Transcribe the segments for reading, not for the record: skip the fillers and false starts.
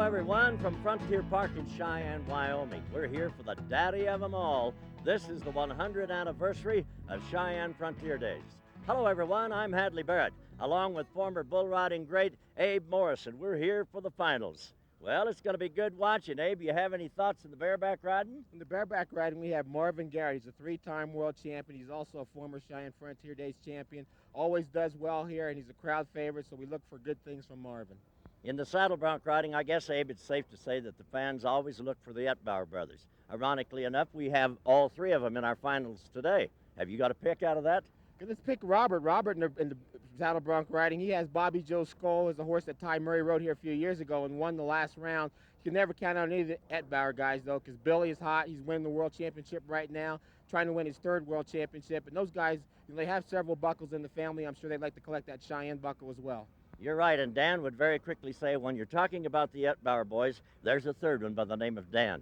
everyone, from Frontier Park in Cheyenne, Wyoming. We're here for the daddy of them all. This is the 100th anniversary of Cheyenne Frontier Days. Hello, everyone. I'm Hadley Barrett, along with former bull riding great Abe Morrison. We're here for the finals. Well, it's going to be good watching. Abe, you have any thoughts on the bareback riding? In the bareback riding, we have Marvin Garrett. He's a three-time world champion. He's also a former Cheyenne Frontier Days champion. Always does well here, and he's a crowd favorite, so we look for good things from Marvin. In the saddle bronc riding, I guess, Abe, it's safe to say that the fans always look for the Etbauer brothers. Ironically enough, we have all three of them in our finals today. Have you got a pick out of that? Let's pick Robert. Robert in the saddle bronc riding, he has Bobby Joe Skull as a horse that Ty Murray rode here a few years ago and won the last round. You can never count on any of the Etbauer guys, though, because Billy is hot. He's winning the world championship right now, trying to win his third world championship. And those guys, they have several buckles in the family. I'm sure they'd like to collect that Cheyenne buckle as well. You're right, and Dan would very quickly say, when you're talking about the Etbauer boys, there's a third one by the name of Dan.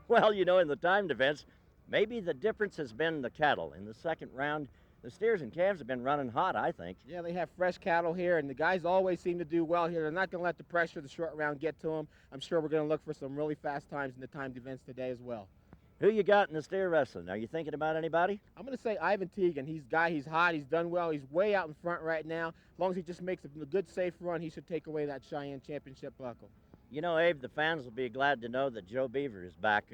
Well, you know, in the timed events, maybe the difference has been the cattle. In the second round, the steers and calves have been running hot, I think. Yeah, they have fresh cattle here, and the guys always seem to do well here. They're not going to let the pressure of the short round get to them. I'm sure we're going to look for some really fast times in the timed events today as well. Who you got in the steer wrestling? Are you thinking about anybody? I'm going to say Ivan Teagan. He's hot. He's done well. He's way out in front right now. As long as he just makes a good, safe run, he should take away that Cheyenne Championship buckle. You know, Abe, the fans will be glad to know that Joe Beaver is back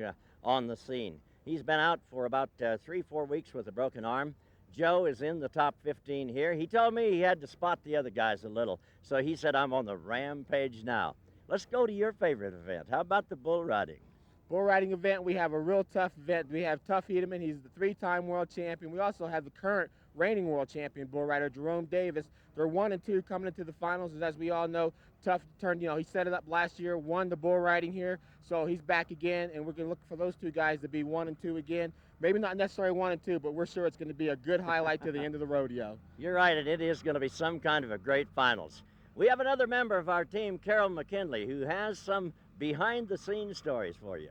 on the scene. He's been out for about 3-4 weeks with a broken arm. Joe is in the top 15 here. He told me he had to spot the other guys a little, so he said, I'm on the rampage now. Let's go to your favorite event. How about the bull riding? Bull riding event, we have a real tough event. We have Tough Hedeman. He's the three-time world champion. We also have the current reigning world champion bull rider, Jerome Davis. They're 1 and 2 coming into the finals. As we all know, Tough turned, he set it up last year, won the bull riding here. So he's back again, and we're going to look for those two guys to be 1 and 2 again. Maybe not necessarily 1 and 2, but we're sure it's going to be a good highlight to the end of the rodeo. You're right, and it is going to be some kind of a great finals. We have another member of our team, Carol McKinley, who has some behind-the-scenes stories for you.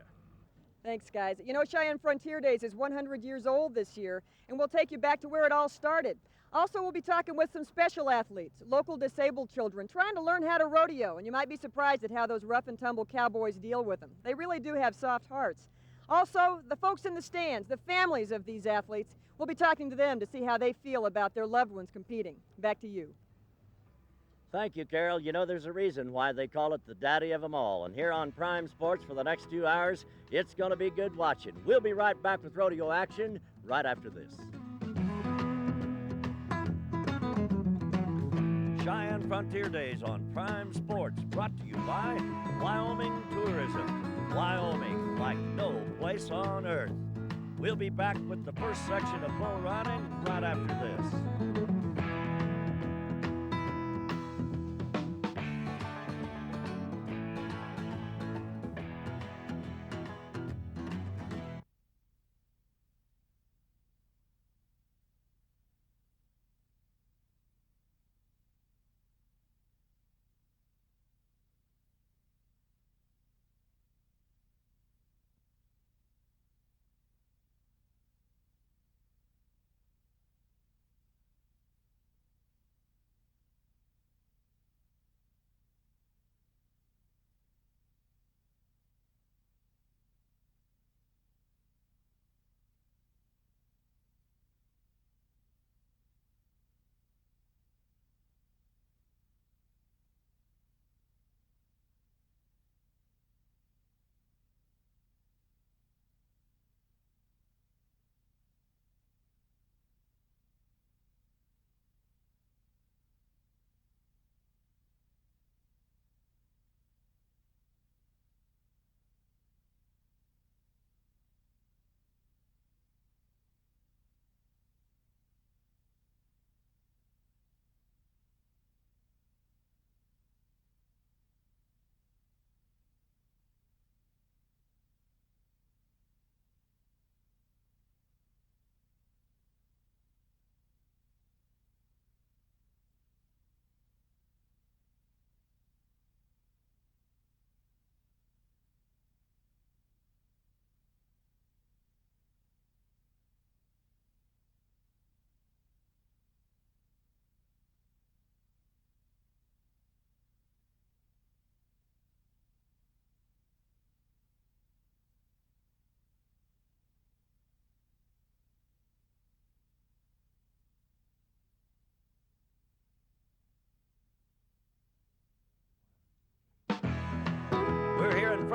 Thanks, guys. You know, Cheyenne Frontier Days is 100 years old this year, and we'll take you back to where it all started. Also, we'll be talking with some special athletes, local disabled children, trying to learn how to rodeo, and you might be surprised at how those rough-and-tumble cowboys deal with them. They really do have soft hearts. Also, the folks in the stands, the families of these athletes, we'll be talking to them to see how they feel about their loved ones competing. Back to you. Thank you, Carol. You know, there's a reason why they call it the daddy of them all. And here on Prime Sports for the next 2 hours, it's going to be good watching. We'll be right back with rodeo action right after this. Cheyenne Frontier Days on Prime Sports, brought to you by Wyoming Tourism. Wyoming, like no place on earth. We'll be back with the first section of bull riding right after this.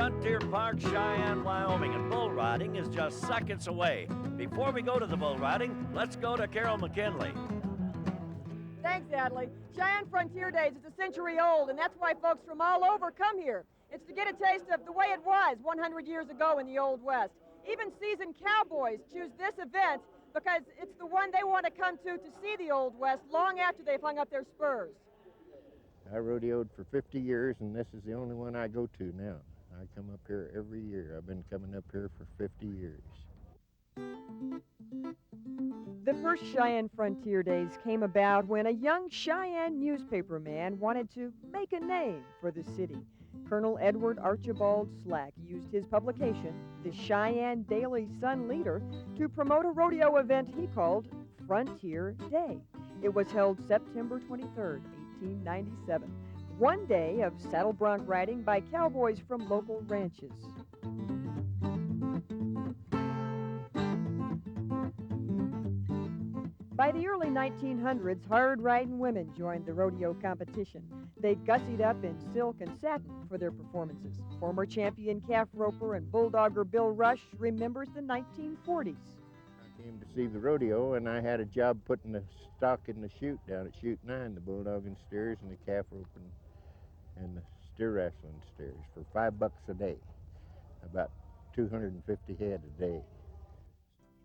Frontier Park, Cheyenne, Wyoming, and bull riding is just seconds away. Before we go to the bull riding, let's go to Carol McKinley. Thanks, Adley. Cheyenne Frontier Days is a century old, and that's why folks from all over come here. It's to get a taste of the way it was 100 years ago in the Old West. Even seasoned cowboys choose this event because it's the one they want to come to see the Old West long after they've hung up their spurs. I rodeoed for 50 years, and this is the only one I go to now. I come up here every year. I've been coming up here for 50 years. The first Cheyenne Frontier Days came about when a young Cheyenne newspaperman wanted to make a name for the city. Colonel Edward Archibald Slack used his publication, the Cheyenne Daily Sun Leader, to promote a rodeo event he called Frontier Day. It was held September 23rd, 1897, one day of saddle bronc riding by cowboys from local ranches. By the early 1900s, hard-riding women joined the rodeo competition. They gussied up in silk and satin for their performances. Former champion calf roper and bulldogger Bill Rush remembers the 1940s. I came to see the rodeo, and I had a job putting the stock in the chute down at chute 9, the bulldogging steers and the calf roping and the steer wrestling steers for $5 a day, about 250 head a day.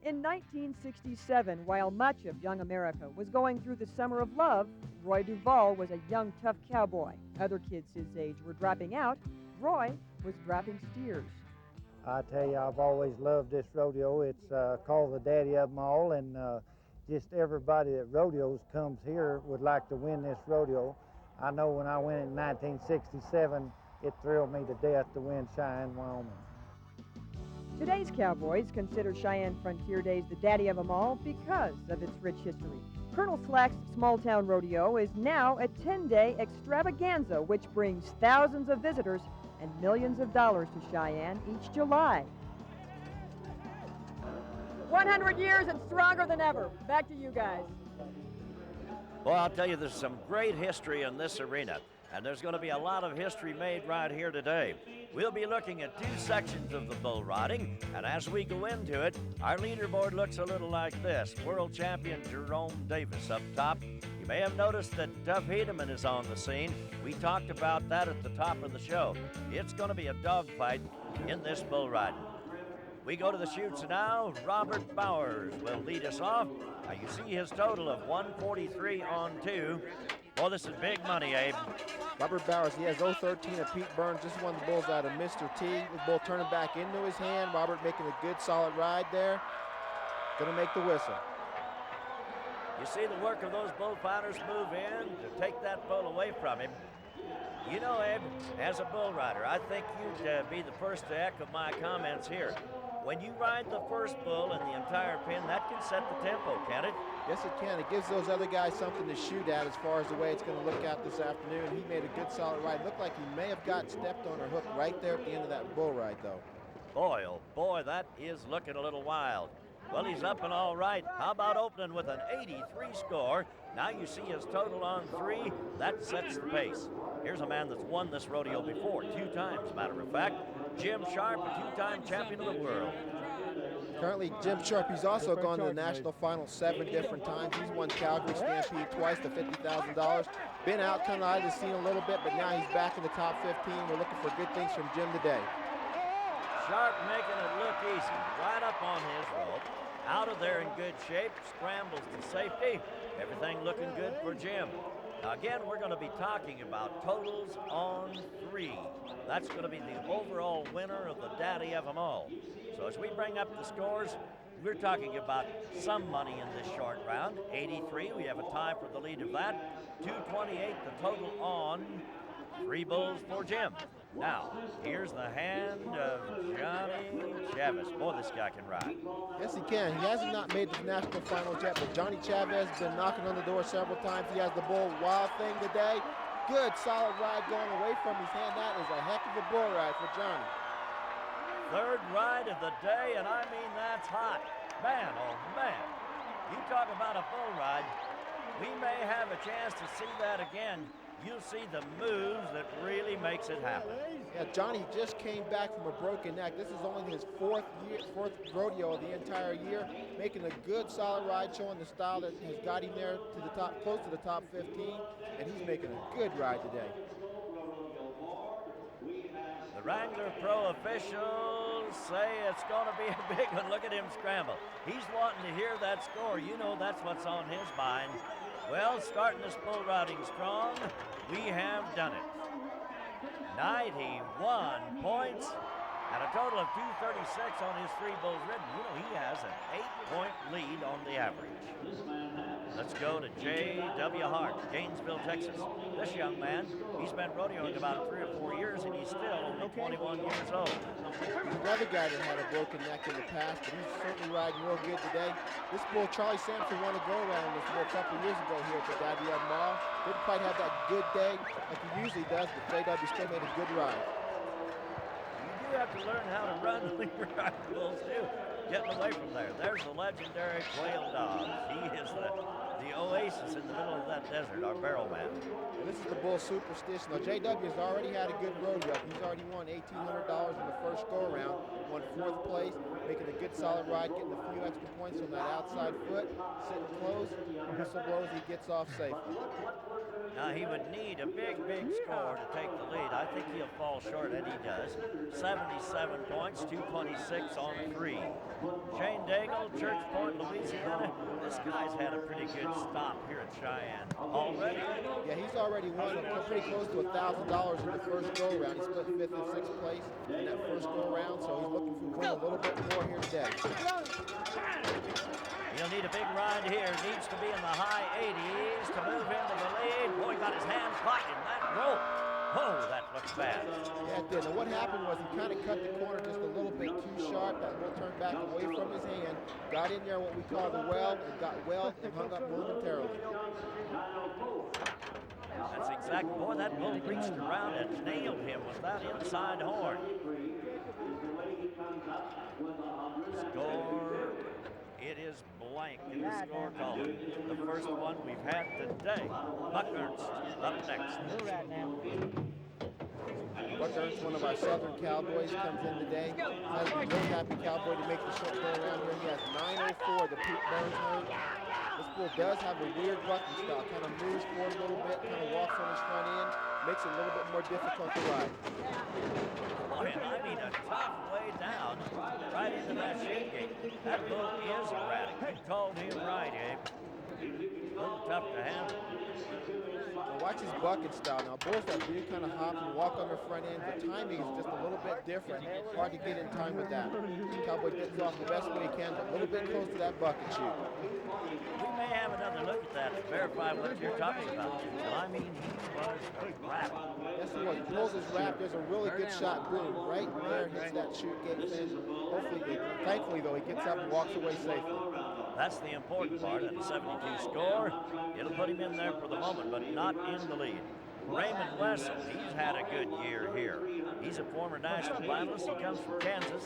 In 1967, while much of young America was going through the summer of love, Roy Duvall was a young, tough cowboy. Other kids his age were dropping out. Roy was dropping steers. I tell you, I've always loved this rodeo. It's called the daddy of them all, and just everybody that rodeos comes here would like to win this rodeo. I know when I went in 1967, it thrilled me to death to win Cheyenne, Wyoming. Today's cowboys consider Cheyenne Frontier Days the daddy of them all because of its rich history. Colonel Slack's small-town rodeo is now a 10-day extravaganza which brings thousands of visitors and millions of dollars to Cheyenne each July. 100 years and stronger than ever. Back to you guys. Well, I'll tell you, there's some great history in this arena, and there's going to be a lot of history made right here today. We'll be looking at two sections of the bull riding, and as we go into it, our leaderboard looks a little like this. World champion Jerome Davis up top. You may have noticed that Duff Hedeman is on the scene. We talked about that at the top of the show. It's going to be a dogfight in this bull riding. We go to the chutes now. Robert Bowers will lead us off. Now you see his total of 143 on 2. Boy, this is big money, Abe. Robert Bowers, he has 0-13 of Pete Burns. Just won the bulls out of Mr. T. The bull turning back into his hand. Robert making a good, solid ride there. Gonna make the whistle. You see the work of those bullfighters move in to take that bull away from him. You know, Abe, as a bull rider, I think you'd be the first to echo my comments here. When you ride the first bull in the entire pen, that can set the tempo, can't it? Yes, it can. It gives those other guys something to shoot at as far as the way it's going to look out this afternoon. He made a good, solid ride. Looked like he may have got stepped on or hooked right there at the end of that bull ride, though. Boy, oh boy, that is looking a little wild. Well, he's up and all right. How about opening with an 83 score? Now you see his total on 3. That sets the pace. Here's a man that's won this rodeo before, 2 times, matter of fact. Jim Sharp, a 2-time champion of the world. Currently, Jim Sharp, he's also gone to the national final 7 different times. He's won Calgary Stampede twice to $50,000. Been out kind of out of the scene a little bit, but now he's back in the top 15. We're looking for good things from Jim today. Sharp making it look easy, right up on his rope. Out of there in good shape, scrambles to safety. Everything looking good for Jim. Now again, we're going to be talking about totals on 3. That's going to be the overall winner of the daddy of them all. So as we bring up the scores, we're talking about some money in this short round. 83, we have a tie for the lead of that. 228, the total on 3 bulls for Jim. Now, here's the hand of Johnny Chavez. Boy, this guy can ride. Yes, he can. He hasn't not made the national finals yet, but Johnny Chavez has been knocking on the door several times. He has the bull Wild Thing today. Good, solid ride going away from his hand. That is a heck of a bull ride for Johnny. 3rd ride of the day, and I mean that's hot. Man, oh man. You talk about a bull ride. We may have a chance to see that again you'll see the moves that really makes it happen. Yeah, Johnny just came back from a broken neck. This is only his fourth rodeo of the entire year, making a good solid ride, showing the style that has got him there to the top, close to the top 15, and he's making a good ride today. The Wrangler Pro officials say it's going to be a big one. Look at him scramble. He's wanting to hear that score. You know that's what's on his mind. Well, starting this bull riding strong, we have done it. 91 points and a total of 236 on his 3 bulls ridden. You know, he has an 8-point lead on the average. Let's go to J.W. Hart, Gainesville, Texas. This young man, he's been rodeoing about 3 or 4 years, and he's still only 21 years old. Another guy that had a broken neck in the past, but he's certainly riding real good today. This bull, Charlie Sampson, won a go-around this bull a couple years ago here at the Daddy of Mall. Didn't quite have that good day like he usually does, but J.W. still made a good ride. You do have to learn how to run when you're riding bulls, too. Getting away from there. There's the legendary Quail Dobbs. He is the oasis in the middle of that desert, our barrel man. And this is the bull Superstition. Now, JW has already had a good rodeo. He's already won $1,800 in the first go-around, won 4th place, making a good solid ride, getting a few extra points on that outside foot, sitting close, whistle blows, he gets off safely. Now, he would need a big, big score to take the lead. I think he'll fall short, and he does. 77 points, 226 on 3. Shane Daigle, Church Point, Louisiana. This guy's had a pretty good stop here at Cheyenne already. Yeah, he's already won pretty close to $1,000 in the first go-around. He split 5th and 6th place in that first go-around, so he's looking to win a little bit more here today. He'll need a big ride here. Needs to be in the high 80s to move into the lead. Boy, got his hand caught in that rope. Oh, that looks bad. Yeah, it did. And what happened was he kind of cut the corner just a little bit too sharp. That bull turned back away from his hand, got in there what we call the well, and got welled and hung up momentarily. That's exactly, boy, that bull reached around and nailed him with that inside horn. Score, it is blank in the score column. The first one we've had today. Buck Ernst up next. Buck Ernst, one of our Southern Cowboys, comes in today. Has a really happy cowboy to make the short go around here. He has 904, the Pete Burns herd. This bull does have a weird bucking style. Kind of moves forward a little bit, kind of walks on his front end, makes it a little bit more difficult to ride. Boy, and I mean a tough way down, right into that shin gate. That bull is erratic. You called him right, Abe. A little tough to handle. So watch his bucket style. Now, bulls that do kind of hop and walk on their front end, the timing is just a little bit different. Hard to get in time with that. Cowboy gets off the best way he can, but a little bit close to that bucket chute. We may have another look at that to verify what you're talking about. Well, I mean, he was wrapped. Yes, he was. He pulls his wrap. There's a really good shot. Boom. Right there hits that chute gate fence. Hopefully, thankfully, though, he gets up and walks away safely. That's the important part of the 72 score. It'll put him in there for the moment, but not in the lead. Raymond Wessel, he's had a good year here. He's a former national finalist. He comes from Kansas.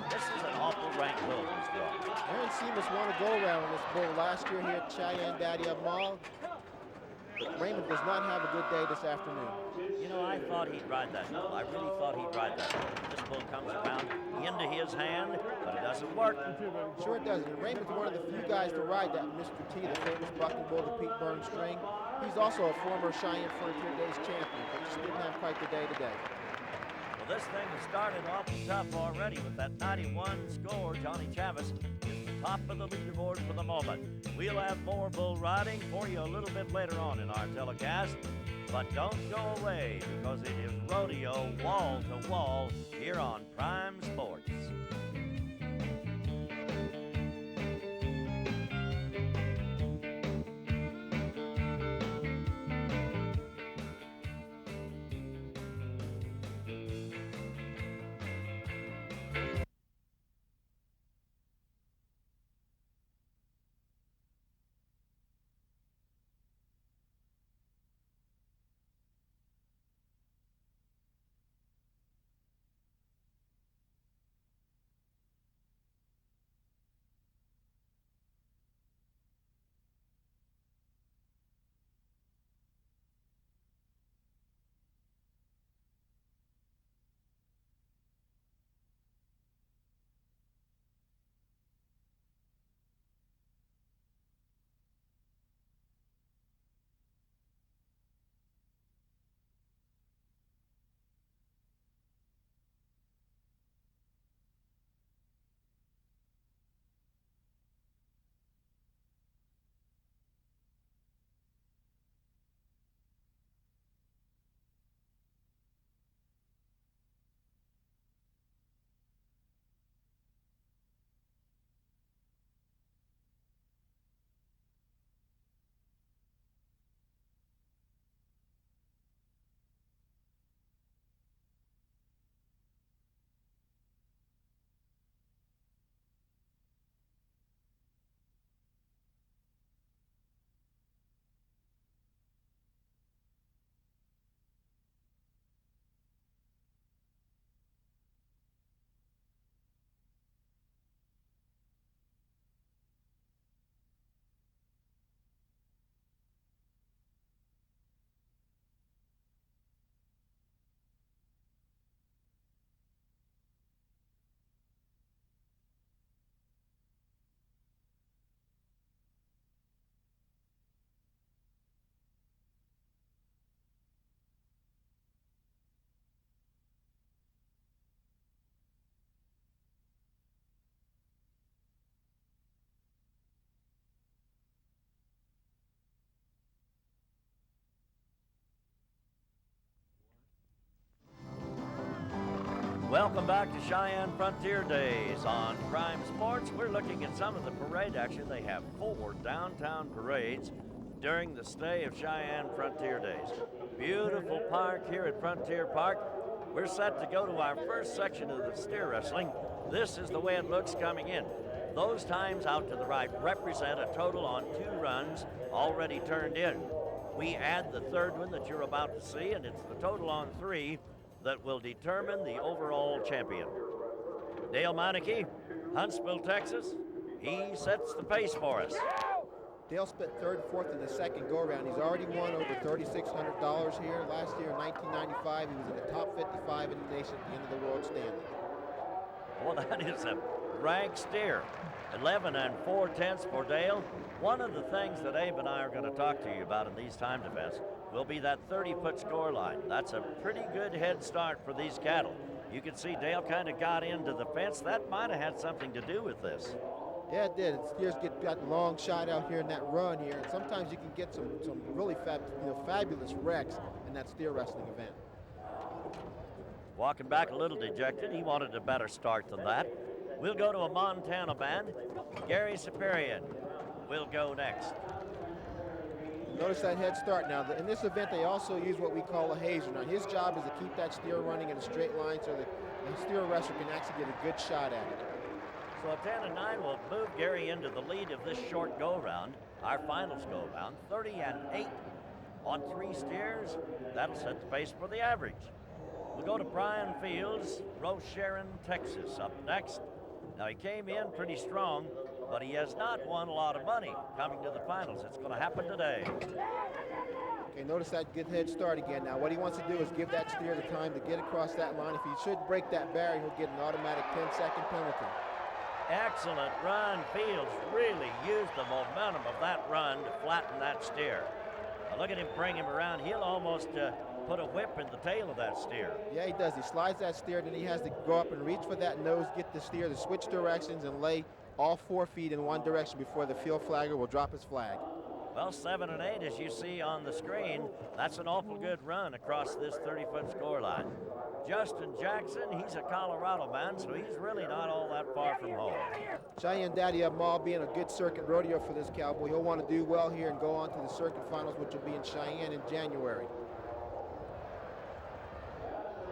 This is an awful ranked bull he's got. Aaron Seamus won a go-around on this bull last year here at Cheyenne Daddy of Mall. But Raymond does not have a good day this afternoon. You know, I thought he'd ride that bull. I really thought he'd ride that bull. This bull comes around into his hand, but it doesn't work. Sure it doesn't. Raymond's one of the few guys to ride that Mr. T, the famous bucking bull, the Pete Burns string. He's also a former Cheyenne Frontier Days champion, but just didn't have quite the day today. Well, this thing has started awful tough already with that 91 score. Johnny Chavis is the top of the leaderboard for the moment. We'll have more bull riding for you a little bit later on in our telecast. But don't go away, because it is rodeo wall to wall here on Prime Sports. Welcome back to Cheyenne Frontier Days. On Crime Sports, we're looking at some of the parade action. They have 4 downtown parades during the stay of Cheyenne Frontier Days. Beautiful park here at Frontier Park. We're set to go to our first section of the steer wrestling. This is the way it looks coming in. Those times out to the right represent a total on 2 runs already turned in. We add the third one that you're about to see, and it's the total on 3 that will determine the overall champion. Dale Meineke, Huntsville, Texas. He sets the pace for us. Dale split 3rd and 4th in the second go-around. He's already won over $3,600 here. Last year in 1995, he was in the top 55 in the nation at the end of the World Standing. Well, that is a rank steer. 11 4/10 for Dale. One of the things that Abe and I are going to talk to you about in these timed events will be that 30-foot score line. That's a pretty good head start for these cattle. You can see Dale kind of got into the fence. That might have had something to do with this. Yeah, it did. Steers got a long shot out here in that run here, and sometimes you can get some really fabulous wrecks in that steer wrestling event. Walking back a little dejected. He wanted a better start than that. We'll go to a Montana band. Gary Superior will go next. Notice that head start. Now, in this event, they also use what we call a hazer. Now, his job is to keep that steer running in a straight line so that the steer wrestler can actually get a good shot at it. So a 10 9 will move Gary into the lead of this short go-round, our finals go-round, 30 8 on 3 steers. That'll set the pace for the average. We'll go to Brian Fields, Rocheron, Texas, up next. Now, he came in pretty strong, but he has not won a lot of money coming to the finals. It's going to happen today. Okay, notice that good head start again. Now, what he wants to do is give that steer the time to get across that line. If he should break that barrier, he'll get an automatic 10-second penalty. Excellent run. Fields really used the momentum of that run to flatten that steer. Now look at him bring him around. He'll almost put a whip in the tail of that steer. Yeah, he does. He slides that steer, then he has to go up and reach for that nose, get the steer to switch directions and lay all 4 feet in one direction before the field flagger will drop his flag. Well, 7 8, as you see on the screen, that's an awful good run across this 30-foot score line. Justin Jackson, he's a Colorado man, so he's really not all that far from home. Cheyenne Daddy Up Mall being a good circuit rodeo for this cowboy. He'll want to do well here and go on to the circuit finals, which will be in Cheyenne in January.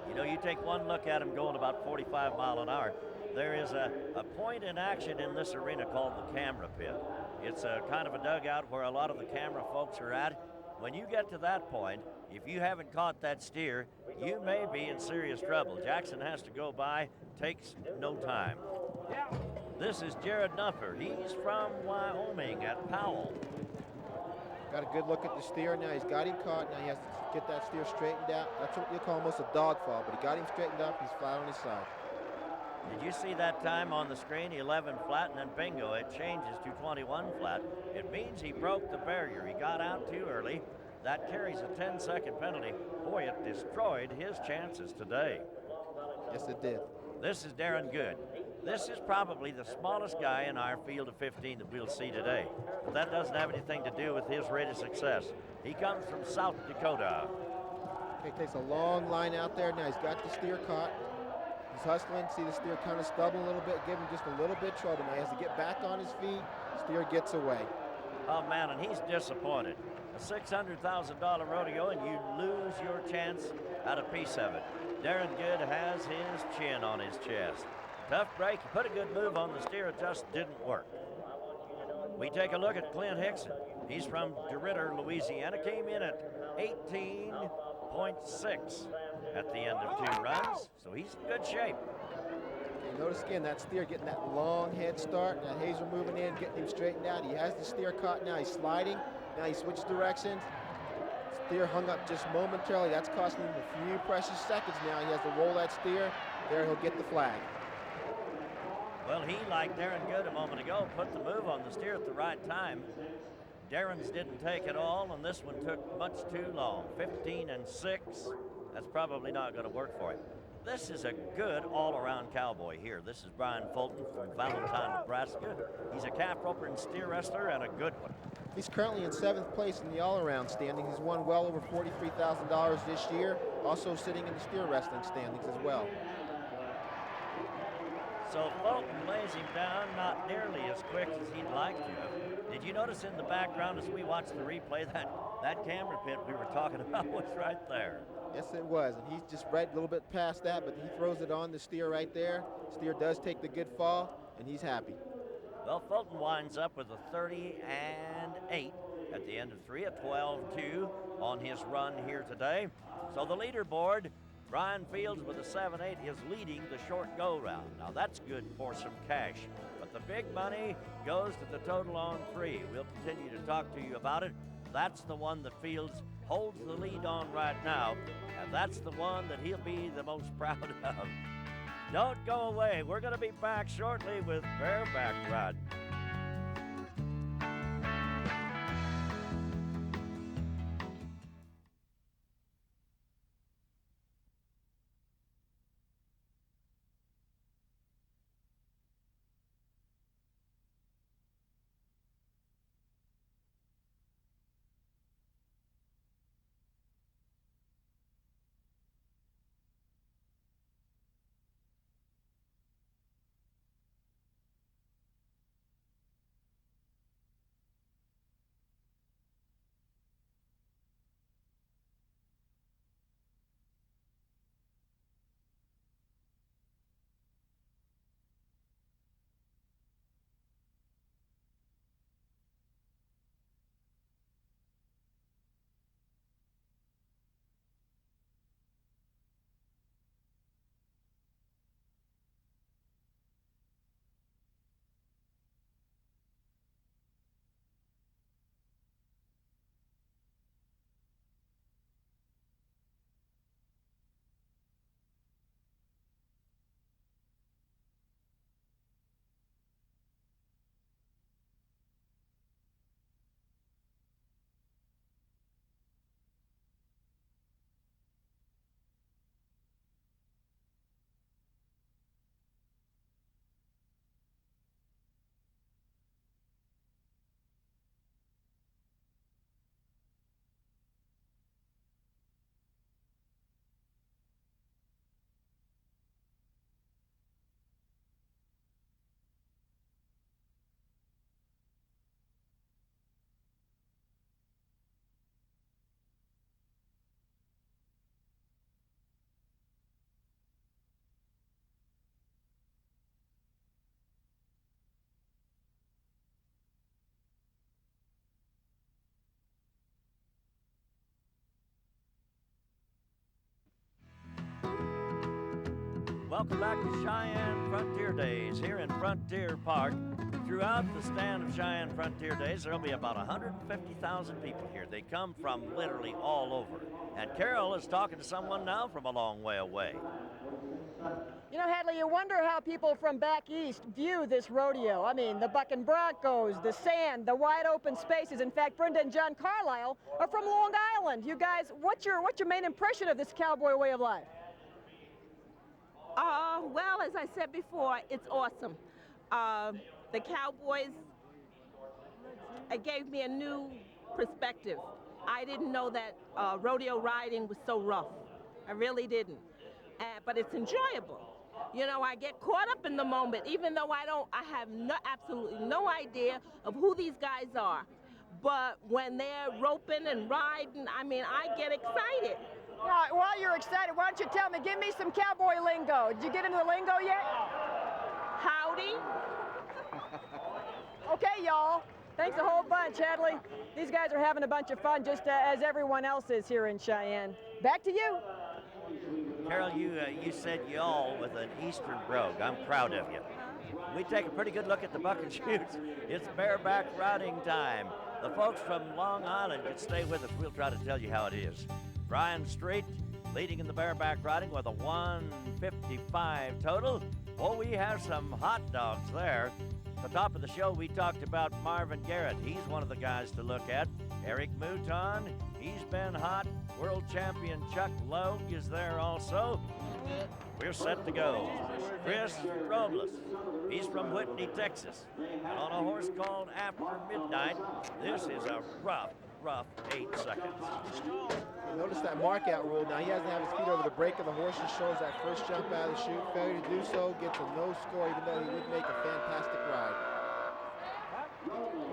You know, you take one look at him going about 45 miles an hour. There is a point in action in this arena called the camera pit. It's a kind of a dugout where a lot of the camera folks are at. When you get to that point, if you haven't caught that steer, you may be in serious trouble. Jackson has to go by, takes no time. This is Jared Nuffer. He's from Wyoming at Powell. Got a good look at the steer now. He's got him caught. Now he has to get that steer straightened out. That's what you call almost a dog fall, but he got him straightened up. He's flat on his side. Did you see that time on the screen? 11 flat, and then bingo, it changes to 21 flat. It means he broke the barrier. He got out too early. That carries a 10-second penalty. Boy, it destroyed his chances today. Yes, it did. This is Darren Good. This is probably the smallest guy in our field of 15 that we'll see today. But that doesn't have anything to do with his rate of success. He comes from South Dakota. He takes a long line out there. Now he's got the steer caught. He's hustling. See the steer kind of stubble a little bit, give him just a little bit of trouble. Now he has to get back on his feet. Steer gets away. Oh, man, and he's disappointed. A $600,000 rodeo, and you lose your chance at a piece of it. Darren Good has his chin on his chest. Tough break. He put a good move on the steer. It just didn't work. We take a look at Clint Hickson. He's from DeRidder, Louisiana. Came in at 18.6 at the end of 2 runs, so he's in good shape. Okay, notice again that steer getting that long head start. Now Hazer moving in, getting him straightened out. He has the steer caught now. He's sliding. Now he switches directions. Steer hung up just momentarily. That's costing him a few precious seconds now. He has to roll that steer. There, he'll get the flag. Well, he, like Darren Good a moment ago, put the move on the steer at the right time. Darren's didn't take it all, and this one took much too long. 15-6. That's probably not going to work for him. This is a good all-around cowboy here. This is Brian Fulton from Valentine, Nebraska. He's a calf roper and steer wrestler, and a good one. He's currently in 7th place in the all-around standings. He's won well over $43,000 this year, also sitting in the steer wrestling standings as well. So Fulton lays him down, not nearly as quick as he'd like to. Did you notice in the background as we watched the replay that camera pit we were talking about was right there? Yes, it was, and he's just right a little bit past that, but he throws it on the steer right there. Steer does take the good fall, and he's happy. Well, Fulton winds up with a 30-8 at the end of 3, a 12-2 on his run here today. So the leaderboard, Brian Fields with a 7-8 is leading the short go round. Now that's good for some cash, but the big money goes to the total on 3. We'll continue to talk to you about it. That's the one that Fields holds the lead on right now, and that's the one that he'll be the most proud of. Don't go away. We're going to be back shortly with Bareback Riding. Welcome back to Cheyenne Frontier Days here in Frontier Park. Throughout the stand of Cheyenne Frontier Days, there'll be about 150,000 people here. They come from literally all over. And Carol is talking to someone now from a long way away. You know, Hadley, you wonder how people from back east view this rodeo. I mean, the bucking broncos, the sand, the wide open spaces. In fact, Brenda and John Carlisle are from Long Island. You guys, what's your main impression of this cowboy way of life? Well, as I said before, it's awesome. The Cowboys, it gave me a new perspective. I didn't know that rodeo riding was so rough. I really didn't. But it's enjoyable. You know, I get caught up in the moment, even though I have absolutely no idea of who these guys are. But when they're roping and riding, I mean, I get excited. Now, while you're excited, why don't you tell me, give me some cowboy lingo. Did you get into the lingo yet? Howdy. Okay, y'all. Thanks a whole bunch, Hadley. These guys are having a bunch of fun, just as everyone else is here in Cheyenne. Back to you. Carol, you said y'all with an Eastern brogue. I'm proud of you. We take a pretty good look at the buck and shoots. It's bareback riding time. The folks from Long Island can stay with us. We'll try to tell you how it is. Brian Street leading in the bareback riding with a 155 total. Oh, we have some hot dogs there. At the top of the show, we talked about Marvin Garrett. He's one of the guys to look at. Eric Mouton, he's been hot. World champion Chuck Logue is there also. We're set to go. Chris Robles, he's from Whitney, Texas. On a horse called After Midnight. This is a rough, rough 8 seconds. You notice that mark out rule. Now he hasn't had his feet over the break of the horse. He shows that first jump out of the chute. Failure to do so gets a no score, even though he would make a fantastic ride.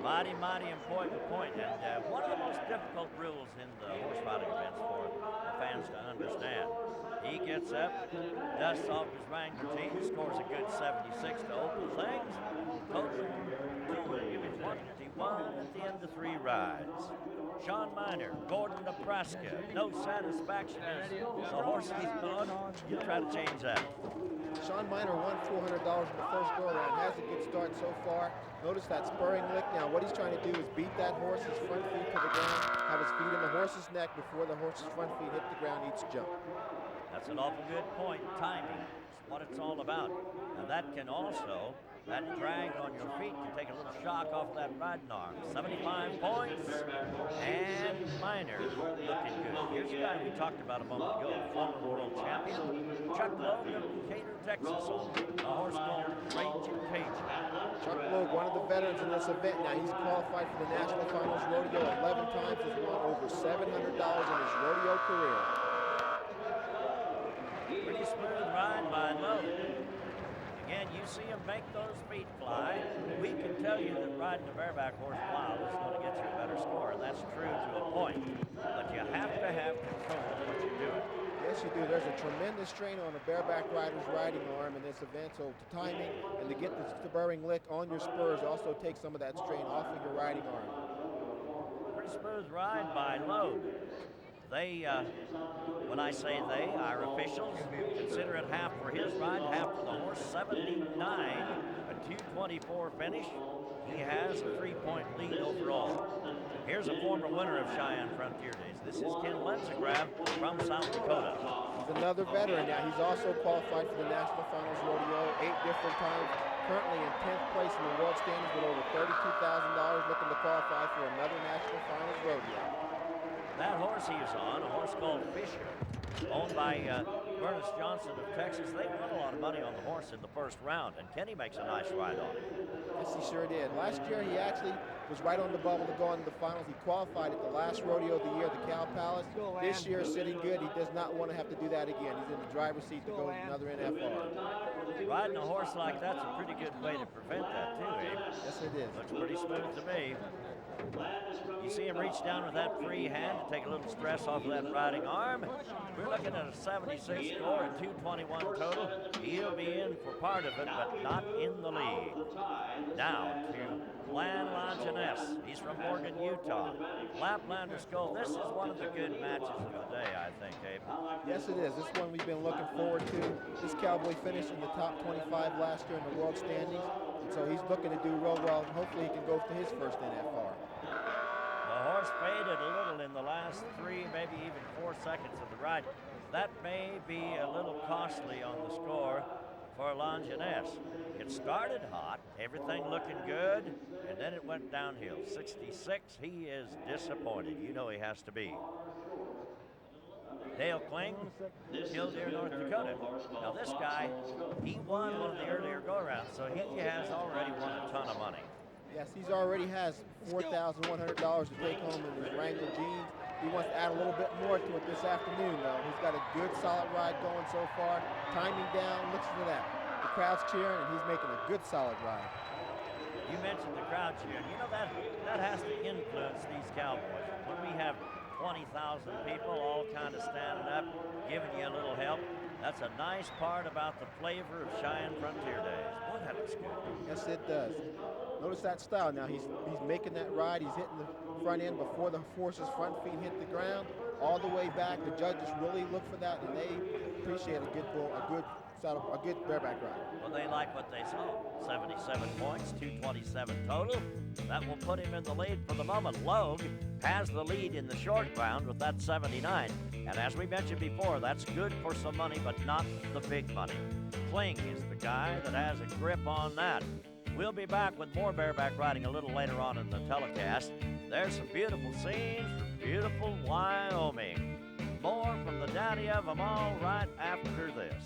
Mighty, mighty important point, and one of the most difficult rules in the horse riding events for the fans to understand. He gets up, dusts off his Wrangler jeans, scores a good 76 to open things. Total 221 at the end of 3 rides. Sean Miner, Gordon, Nebraska. No satisfaction as the horse is gone. You try to change that. Sean Miner won $400 in the first go-around. Has a good start so far. Notice that spurring lick. Now what he's trying to do is beat that horse's front feet to the ground, have his feet in the horse's neck before the horse's front feet hit the ground each jump. That's an awful good point. Timing is what it's all about. And that can also, that drag on your feet can take a little shock off that riding arm. 75 points, and Miner looking good. Here's a guy we talked about a moment ago, former world champion, Chuck Logue of Decatur, Texas, on a horse called Raging Cajun. Chuck Logue, one of the veterans in this event. Now he's qualified for the National Finals Rodeo 11 times, has won over $700 in his rodeo career. Pretty smooth ride by Logue. Again, you see him make those feet fly. We can tell you that riding a bareback horse wild is going to get you a better score, and that's true to a point. But you have to have control of what you're doing. Yes, you do. There's a tremendous strain on a bareback rider's riding arm in this event, so timing and to get the spurring lick on your spurs also takes some of that strain off of your riding arm. Pretty smooth ride by Logue. They, when I say they, our officials consider it half for his ride, half for the horse. 79, a 224 finish. He has a 3-point lead overall. Here's a former winner of Cheyenne Frontier Days. This is Ken Lenzegrab from South Dakota. He's another veteran now. He's also qualified for the National Finals Rodeo 8 different times. Currently in 10th place in the world standings with over $32,000, looking to qualify for another National Finals Rodeo. That horse he was on, a horse called Fisher, owned by Ernest Johnson of Texas. They won a lot of money on the horse in the first round, and Kenny makes a nice ride on it. Yes, he sure did. Last year, he actually was right on the bubble to go into the finals. He qualified at the last rodeo of the year, the Cow Palace. This year, sitting good. He does not want to have to do that again. He's in the driver's seat to go to another NFR. Riding a horse like that's a pretty good way to prevent that, too, Abe. Yes, it is. Looks pretty smooth to me. You see him reach down with that free hand to take a little stress off of that riding arm. We're looking at a 76 score and 221 total. He'll be in for part of it, but not in the lead. Now to Lan Longinus. He's from Morgan, Utah. Laplander Skull. This is one of the good matches of the day, I think, Abe. Yes, it is. This one we've been looking forward to. This cowboy finished in the top 25 last year in the world standings, and so he's looking to do real well, and hopefully he can go to his first NFR. The horse faded a little in the last 3, maybe even 4 seconds of the ride. That may be a little costly on the score for Longinus. It started hot, everything looking good, and then it went downhill. 66, he is disappointed. You know he has to be. Dale Kling, Killdeer, North Dakota. Now this guy, he won one of the earlier go-arounds, so he has already won a ton of money. Yes, he's already has $4,100 to take home in his Wrangler jeans. He wants to add a little bit more to it this afternoon, though. He's got a good, solid ride going so far. Timing down, listen to that. The crowd's cheering, and he's making a good, solid ride. You mentioned the crowd cheering. You know, that has to influence these cowboys. When we have 20,000 people all kind of standing up, giving you a little help, that's a nice part about the flavor of Cheyenne Frontier Days. Boy, that looks good. Yes, it does. Notice that style. Now he's making that ride. He's hitting the front end before the horse's front feet hit the ground, all the way back. The judges really look for that, and they appreciate a good bareback ride. Well, they like what they saw. 77 points, 227 total. That will put him in the lead for the moment. Logue has the lead in the short round with that 79. And as we mentioned before, that's good for some money, but not the big money. Kling is the guy that has a grip on that. We'll be back with more bareback riding a little later on in the telecast. There's some beautiful scenes from beautiful Wyoming. More from the daddy of them all right after this.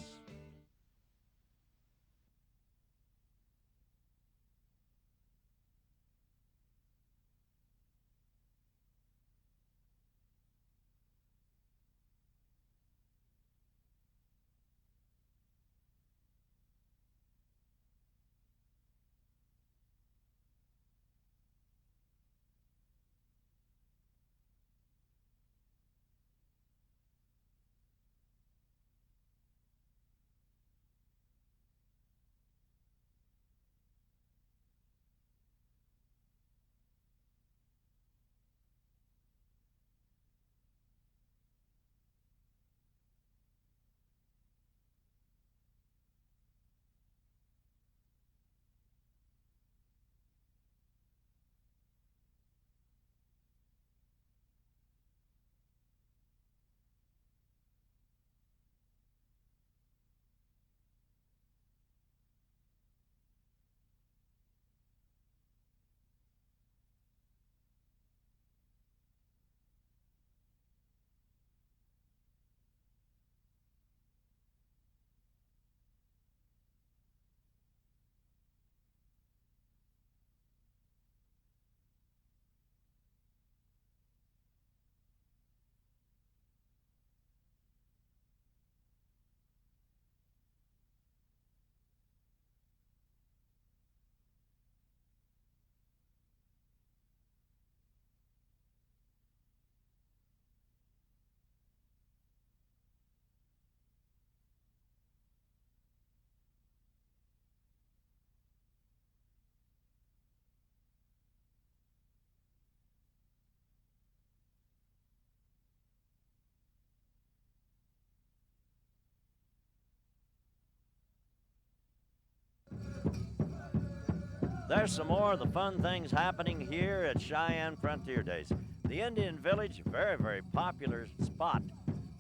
There's some more of the fun things happening here at Cheyenne Frontier Days. The Indian Village, very, very popular spot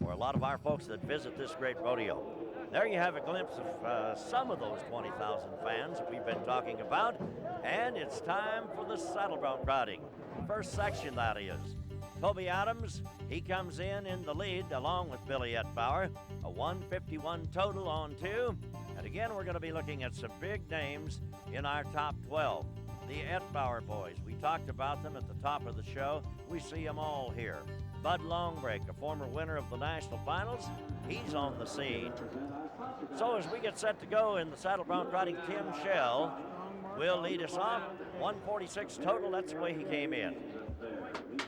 for a lot of our folks that visit this great rodeo. There you have a glimpse of some of those 20,000 fans that we've been talking about, and it's time for the saddle bronc riding. First section, that is. Toby Adams, he comes in the lead along with Billy Ettbauer, a 151 total on 2. And again, we're going to be looking at some big names in our top 12. The Ettbauer boys, we talked about them at the top of the show. We see them all here. Bud Longbreak, a former winner of the national finals, he's on the scene. So as we get set to go in the saddle bronc riding, Tim Shell will lead us off. 146 total, that's the way he came in.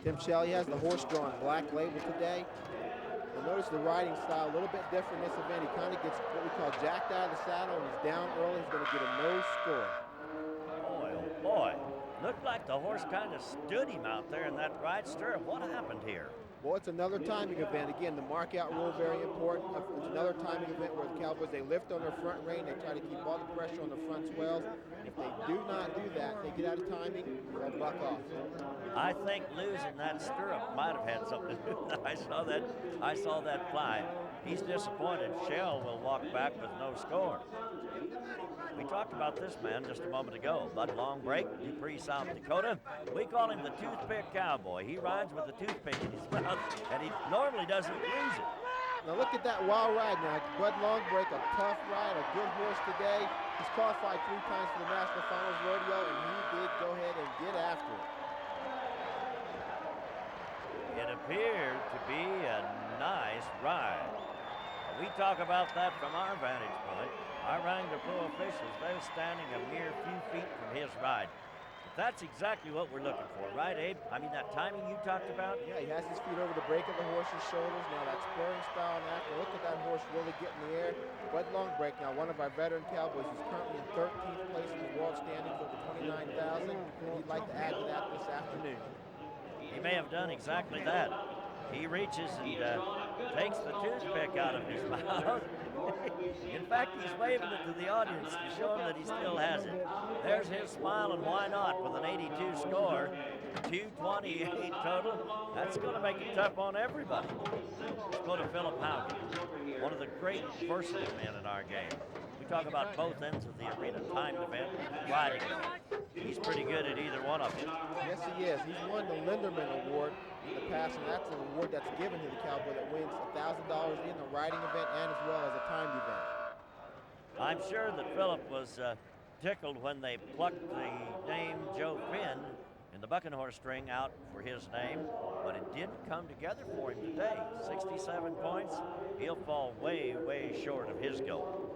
Tim Shell, he has the horse drawn black label today. You'll notice the riding style a little bit different in this event. He kind of gets what we call jacked out of the saddle, and he's down early. He's going to get a no score. Boy, oh boy. Looked like the horse kind of stood him out there in that right stirrup. What happened here? Well, it's another timing event. Again, the mark-out rule, very important. It's another timing event where the Cowboys, they lift on their front rein. They try to keep all the pressure on the front swells. If they do not do that, they get out of timing, they'll buck off. I think losing that stirrup might have had something to do with that. I saw that fly. He's disappointed. Shell will walk back with no score. We talked about this man just a moment ago. Bud Longbreak, Dupree, South Dakota. We call him the toothpick cowboy. He rides with a toothpick in his mouth, and he normally doesn't lose it. Now look at that wild ride now. Bud Longbreak, a tough ride, a good horse today. He's qualified 3 times for the National Finals Rodeo, and he did go ahead and get after it. It appeared to be a nice ride. We talk about that from our vantage point. Our Wrangler Pro officials, they're standing a mere few feet from his ride. But that's exactly what we're looking for, right, Abe? I mean, that timing you talked about? Yeah, he has his feet over the break of the horse's shoulders. Now that spurring style and act. Look at that horse really get in the air. Bud Longbreak, now one of our veteran Cowboys, who's currently in 13th place in the world standings, over 29,000. He'd like to add to that this afternoon. He may have done exactly that. He reaches and takes the toothpick out of his mouth. In fact, he's waving it to the audience to show him that he still has it. There's his smile, and why not with an 82 score, 228 total. That's going to make it tough on everybody. Let's go to Philip Howard, one of the great versatile men in our game. We talk about both ends of the arena, timed event, riding. He's pretty good at either one of them. Yes, he is. He's won the Linderman Award in the past, and that's an award that's given to the Cowboy that wins $1,000 in the riding event and as well as a timed event. I'm sure that Philip was tickled when they plucked the name Joe Finn in the bucking horse string out for his name, but it didn't come together for him today. 67 points. He'll fall way, way short of his goal.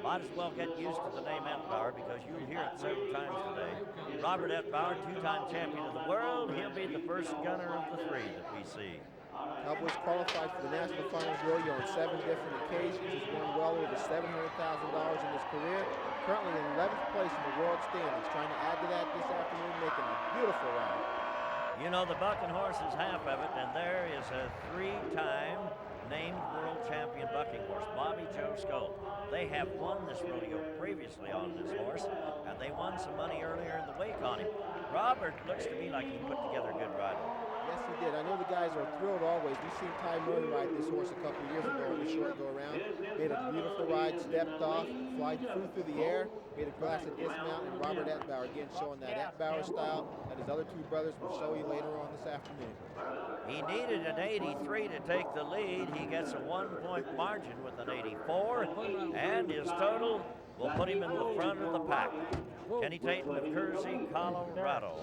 Might as well get used to the name Ettbauer because you'll hear it several times today. Robert Ettbauer, 2-time champion of the world. He'll be the first gunner of the 3 that we see. Cowboys qualified for the National Finals Rodeo on 7 different occasions. He's won well over $700,000 in his career. Currently in 11th place in the world standings. Trying to add to that this afternoon, making a beautiful ride. You know, the bucking horse is half of it, and there is a 3-time named world champion bucking horse, Bobby Joe Scope. They have won this rodeo previously on this horse, and they won some money earlier in the week on him. Robert looks to me like he put together a good ride. Yes, he did. I know the guys are thrilled always. We've seen Ty Murray ride this horse a couple years ago in the short go-around. Made a beautiful ride, stepped off, flew through the air, made a classic dismount, and Robert Ettbauer, again, showing that Ettbauer style that his other 2 brothers will show you later on this afternoon. He needed an 83 to take the lead. He gets a 1-point margin with an 84, and his total will put him in the front of the pack. Kenny Tatum of Kersey, Colorado.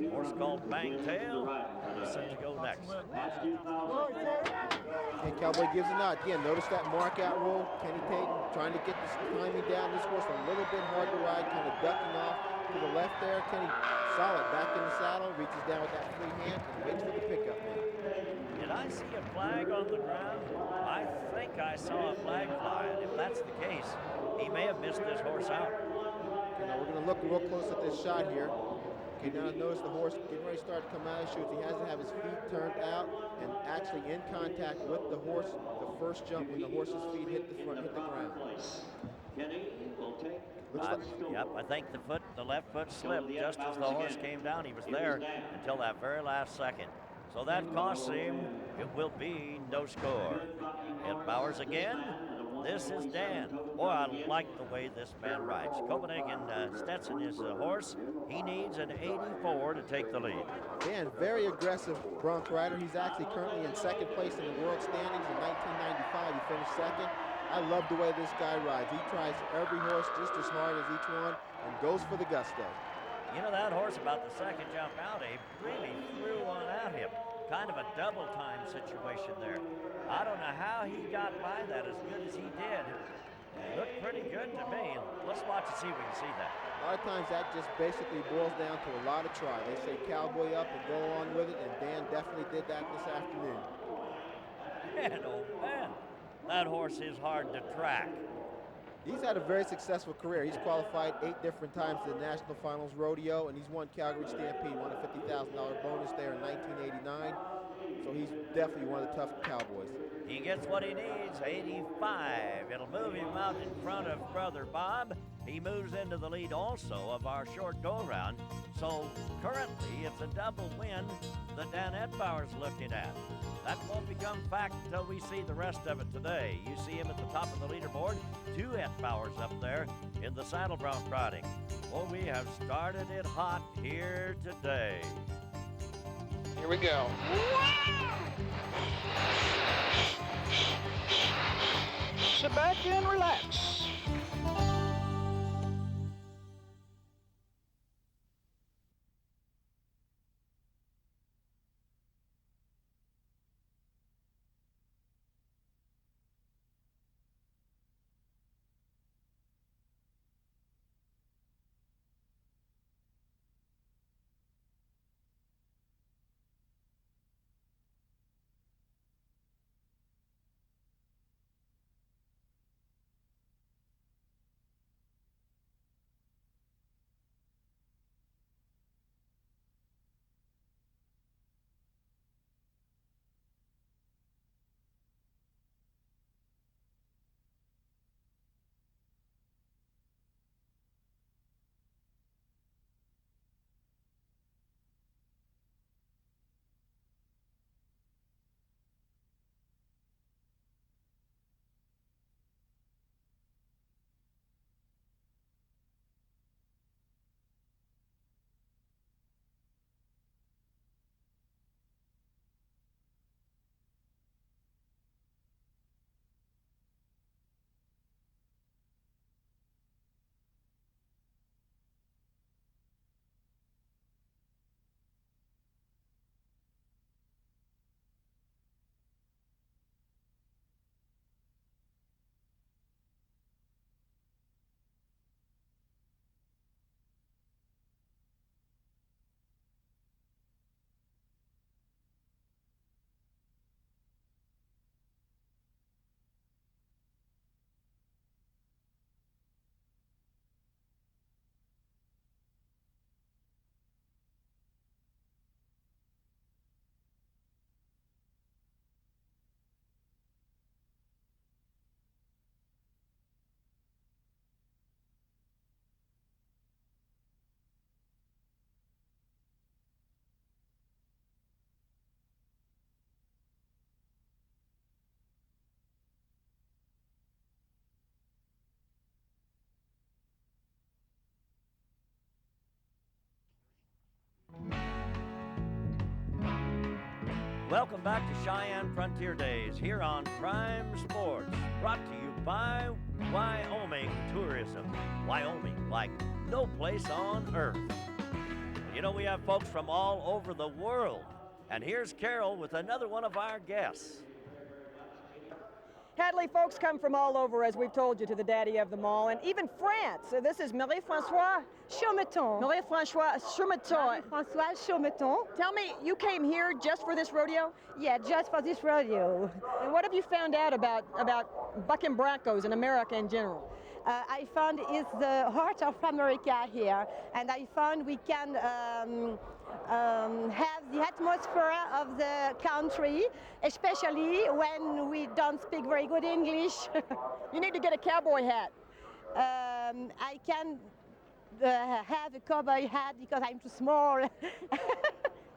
Horse called Bangtail is set to go next. Okay, Cowboy gives a nod. Again, notice that mark-out rule. Kenny Tatum trying to get this timing down. This horse a little bit hard to ride, kind of ducking off to the left there. Kenny solid back in the saddle, reaches down with that free hand and waits for the pickup now. Did I see a flag on the ground? I think I saw a flag fly, and if that's the case, he may have missed this horse out. Okay, now we're going to look real close at this shot here. Okay, now notice the horse getting ready to start to come out of the chutes. He has to have his feet turned out and actually in contact with the horse the first jump when the horse's feet hit the ground. Kenny will take Yep, I think the left foot slipped just as the horse came down. He was there until that very last second. So that costs him. It will be no score. At Bowers again. This is Dan. Boy, I like the way this man rides. Copenhagen Stetson is the horse. He needs an 84 to take the lead. Dan, very aggressive bronc rider. He's actually currently in second place in the world standings. In 1995, he finished second. I love the way this guy rides. He tries every horse just as hard as each one and goes for the gusto. You know, that horse about the second jump out, he really threw one at him. Kind of a double time situation there. I don't know how he got by that as good as he did. It looked pretty good to me. Let's watch and see if we can see that. A lot of times that just basically boils down to a lot of try. They say cowboy up and go on with it, and Dan definitely did that this afternoon. Man, oh man, that horse is hard to track. He's had a very successful career. He's qualified 8 different times to the National Finals Rodeo, and he's won Calgary Stampede, won a $50,000 bonus there in 1989. So he's definitely one of the tough cowboys. He gets what he needs, 85. It'll move him out in front of Brother Bob. He moves into the lead also of our short go-around. So currently it's a double win that Dan Edbauer's looking at. That won't become fact until we see the rest of it today. You see him at the top of the leaderboard, 2 Edbauers up there in the saddle bronc riding. Well, we have started it hot here today. Here we go. Sit back and relax. Welcome back to Cheyenne Frontier Days here on Prime Sports, brought to you by Wyoming Tourism. Wyoming, like no place on earth. You know, we have folks from all over the world. And here's Carol with another one of our guests. Hadley, folks come from all over, as we've told you, to the daddy of them all, and even France. So this is Marie-François Chaumeton. Marie-François Chaumeton. Marie-François Chaumeton. Tell me, you came here just for this rodeo? Yeah, just for this rodeo. And what have you found out about bucking broncos in America in general? I found it's the heart of America here, and I found we can have the atmosphere of the country, especially when we don't speak very good English. You need to get a cowboy hat. I can have a cowboy hat because I'm too small.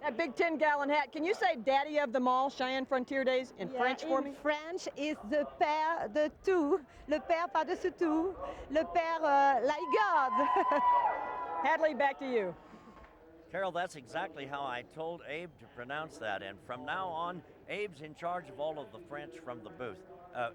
That big 10-gallon hat. Can you say daddy of them all, Cheyenne Frontier Days, in French for me? In French is the père de tout, le père par-dessus tout, le père like God. Hadley, back to you. Carol, that's exactly how I told Abe to pronounce that. And from now on, Abe's in charge of all of the French from the booth.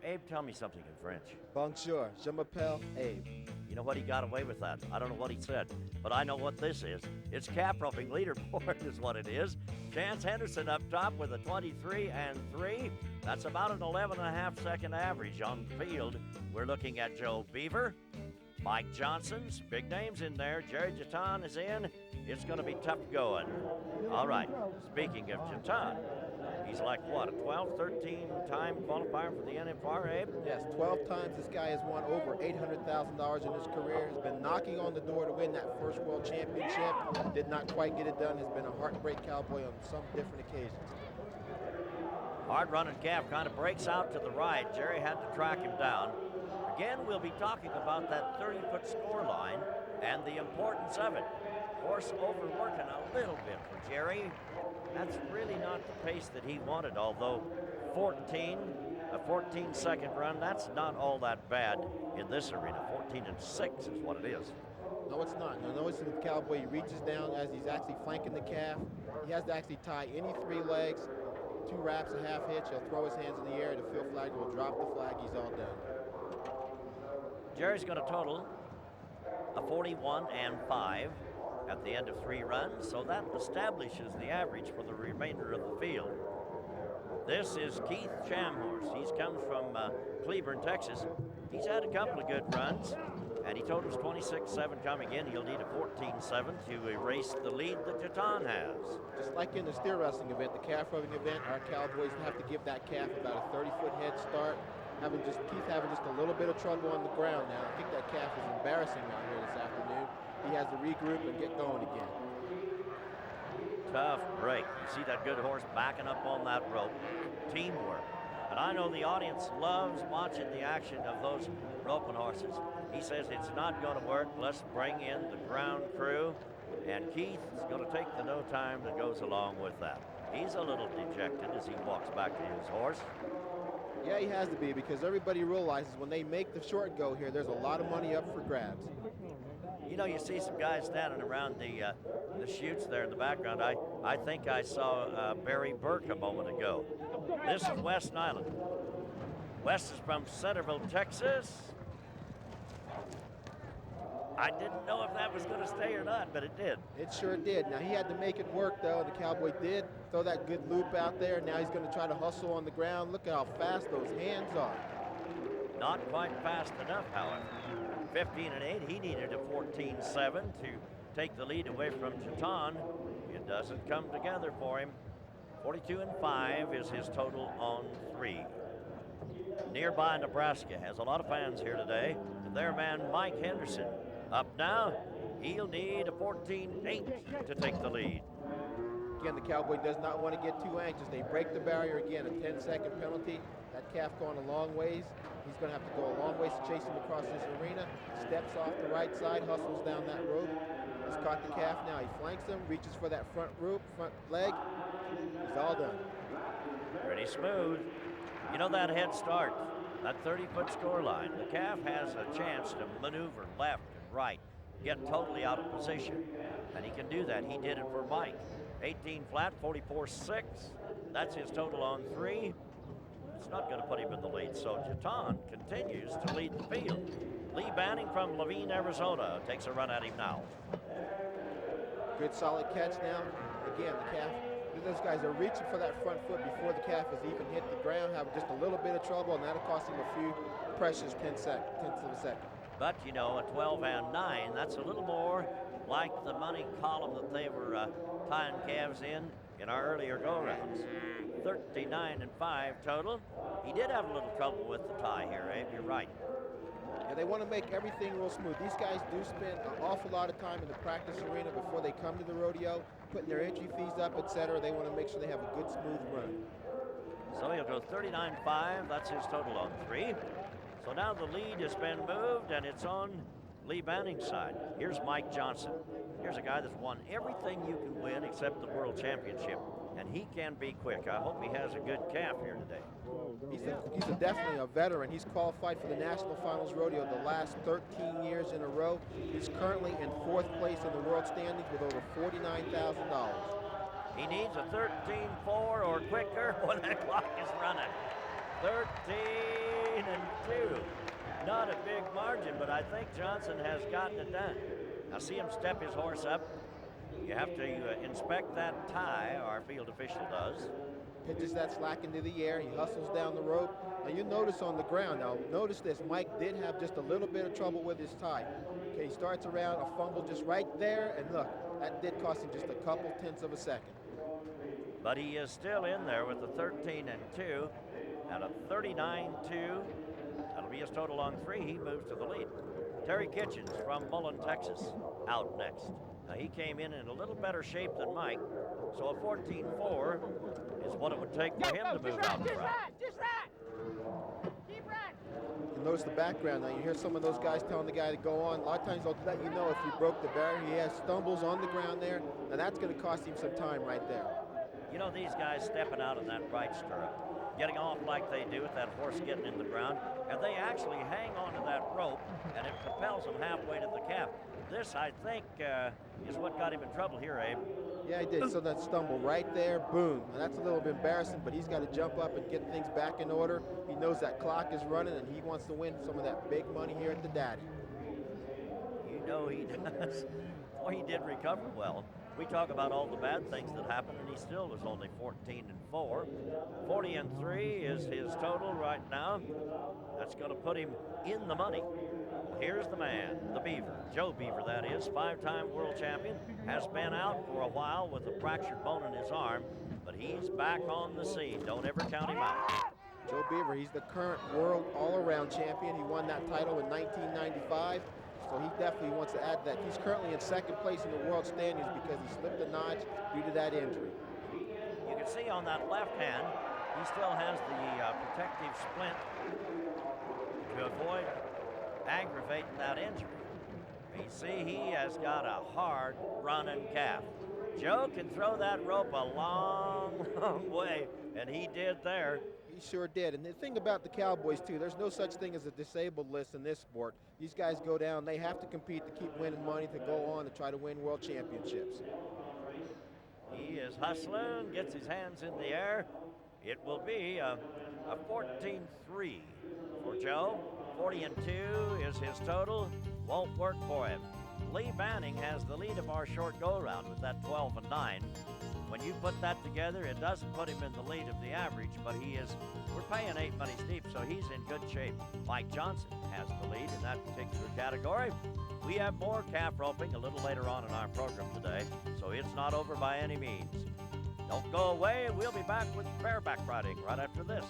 Abe, tell me something in French. Bonjour, je m'appelle Abe. You know what? He got away with that. I don't know what he said, but I know what this is. It's cap roping leaderboard is what it is. Chance Henderson up top with a 23-3. That's about an 11.5-second average on the field. We're looking at Joe Beaver, Mike Johnson's big names in there. Jerry Jeton is in. It's going to be tough going. All right, speaking of Jeton, he's like, what, a 12, 13-time qualifier for the NFR, Abe? Yes, 12 times this guy has won over $800,000 in his career. Has been knocking on the door to win that first world championship. Did not quite get it done. Has been a heartbreak cowboy on some different occasions. Hard running calf kind of breaks out to the right. Jerry had to track him down. Again, we'll be talking about that 30-foot score line and the importance of it. Horse overworking a little bit for Jerry. That's really not the pace that he wanted, although a 14-second run, that's not all that bad in this arena. 14-6 is what it is. No, it's not. Now, notice with the cowboy, he reaches down as he's actually flanking the calf. He has to actually tie any 3 legs, 2 wraps, a half hitch. He'll throw his hands in the air. The field flag will drop the flag. He's all done. Jerry's going to total a 41-5 at the end of 3 runs, so that establishes the average for the remainder of the field. This is Keith Shamhorse. He's come from Cleburne, Texas. He's had a couple of good runs, and he totals 26-7 coming in. He'll need a 14-7 to erase the lead that Jeton has. Just like in the steer wrestling event, the calf rubbing event, our cowboys have to give that calf about a 30-foot head start. Keith having just a little bit of trouble on the ground now. I think that calf is embarrassing out here this afternoon. He has to regroup and get going again. Tough break. You see that good horse backing up on that rope. Teamwork. And I know the audience loves watching the action of those roping horses. He says it's not going to work. Let's bring in the ground crew. And Keith is going to take the no time that goes along with that. He's a little dejected as he walks back to his horse. Yeah, he has to be, because everybody realizes when they make the short go here, there's a lot of money up for grabs. You know, you see some guys standing around the chutes there in the background. I think I saw Barry Burke a moment ago. This is Wes Nyland. Wes is from Centerville, Texas. I didn't know if that was going to stay or not, but it did. It sure did. Now, he had to make it work, though. The cowboy did throw that good loop out there. Now he's going to try to hustle on the ground. Look at how fast those hands are. Not quite fast enough, however. 15-8, he needed a 14-7 to take the lead away from Jeton. It doesn't come together for him. 42-5 is his total on 3. Nearby Nebraska has a lot of fans here today. And their man Mike Henderson up now. He'll need a 14-8 to take the lead. Again, the cowboy does not want to get too anxious. They break the barrier again, a 10-second penalty. That calf going a long ways. He's going to have to go a long ways to chase him across this arena. Steps off the right side, hustles down that rope. He's caught the calf now. He flanks him, reaches for that front leg. He's all done. Pretty smooth. You know that head start, that 30-foot score line, the calf has a chance to maneuver left and right, get totally out of position. And he can do that. He did it for Mike. 18 flat, 44-6. That's his total on 3. It's not going to put him in the lead, so Jeton continues to lead the field. Lee Banning from Levine, Arizona, takes a run at him now. Good solid catch now. Again, the calf, those guys are reaching for that front foot before the calf has even hit the ground, have just a little bit of trouble, and that'll cost him a few precious tenths of a second. But, you know, a 12-9, that's a little more like the money column that they were tying calves in our earlier go-rounds. 39-5 total. He did have a little trouble with the tie here, Abe. You're right. Yeah, they want to make everything real smooth. These guys do spend an awful lot of time in the practice arena before they come to the rodeo, putting their entry fees up, etc. They want to make sure they have a good, smooth run. So he'll go 39-5. That's his total on 3. So now the lead has been moved, and it's on Lee Banning's side. Here's Mike Johnson. Here's a guy that's won everything you can win except the World Championship, and he can be quick. I hope he has a good calf here today. He's definitely a veteran. He's qualified for the National Finals Rodeo the last 13 years in a row. He's currently in 4th place in the world standings with over $49,000. He needs a 13-4 or quicker when that clock is running. 13-2. Not a big margin, but I think Johnson has gotten it done. Now see him step his horse up. You have to inspect that tie, our field official does. Pitches that slack into the air. He hustles down the rope. And you notice on the ground, now notice this, Mike did have just a little bit of trouble with his tie. Okay, he starts around a fumble just right there, and look, that did cost him just a couple tenths of a second. But he is still in there with a 13-2 and a 39-2. That'll be his total on 3. He moves to the lead. Terry Kitchens from Mullen, Texas, out next. Now he came in a little better shape than Mike, so a 14-4 is what it would take for him to move out front. Just right. Keep right. You notice the background now. You hear some of those guys telling the guy to go on. A lot of times they'll let you know if you broke the barrier. He has stumbles on the ground there, and that's going to cost him some time right there. You know, these guys stepping out in that right stirrup, getting off like they do with that horse getting in the ground, and they actually hang onto that rope, and it propels them halfway to the cap. This, I think, is what got him in trouble here, Abe. Yeah, he did. So that stumble right there, boom. And that's a little bit embarrassing, but he's got to jump up and get things back in order. He knows that clock is running, and he wants to win some of that big money here at the Daddy. You know he does. Boy, he did recover well. We talk about all the bad things that happened, and he still was only 14-4. 40-3 is his total right now. That's going to put him in the money. Here's the man, the Beaver, Joe Beaver, that is, 5-time world champion, has been out for a while with a fractured bone in his arm, but he's back on the scene. Don't ever count him out. Joe Beaver, he's the current world all-around champion. He won that title in 1995, so he definitely wants to add that. He's currently in 2nd place in the world standings because he slipped a notch due to that injury. You can see on that left hand, he still has the protective splint to avoid aggravating that injury. You see, he has got a hard running calf. Joe can throw that rope a long, long way, and he did there. He sure did. And the thing about the Cowboys, too, there's no such thing as a disabled list in this sport. These guys go down, they have to compete to keep winning money, to go on to try to win world championships. He is hustling, gets his hands in the air. It will be a 14-3 for Joe. 40-2 is his total. Won't work for him. Lee Banning has the lead of our short go-round with that 12-9. When you put that together, it doesn't put him in the lead of the average, but we're paying 8 money steep, so he's in good shape. Mike Johnson has the lead in that particular category. We have more calf roping a little later on in our program today, so it's not over by any means. Don't go away, and we'll be back with bareback riding right after this.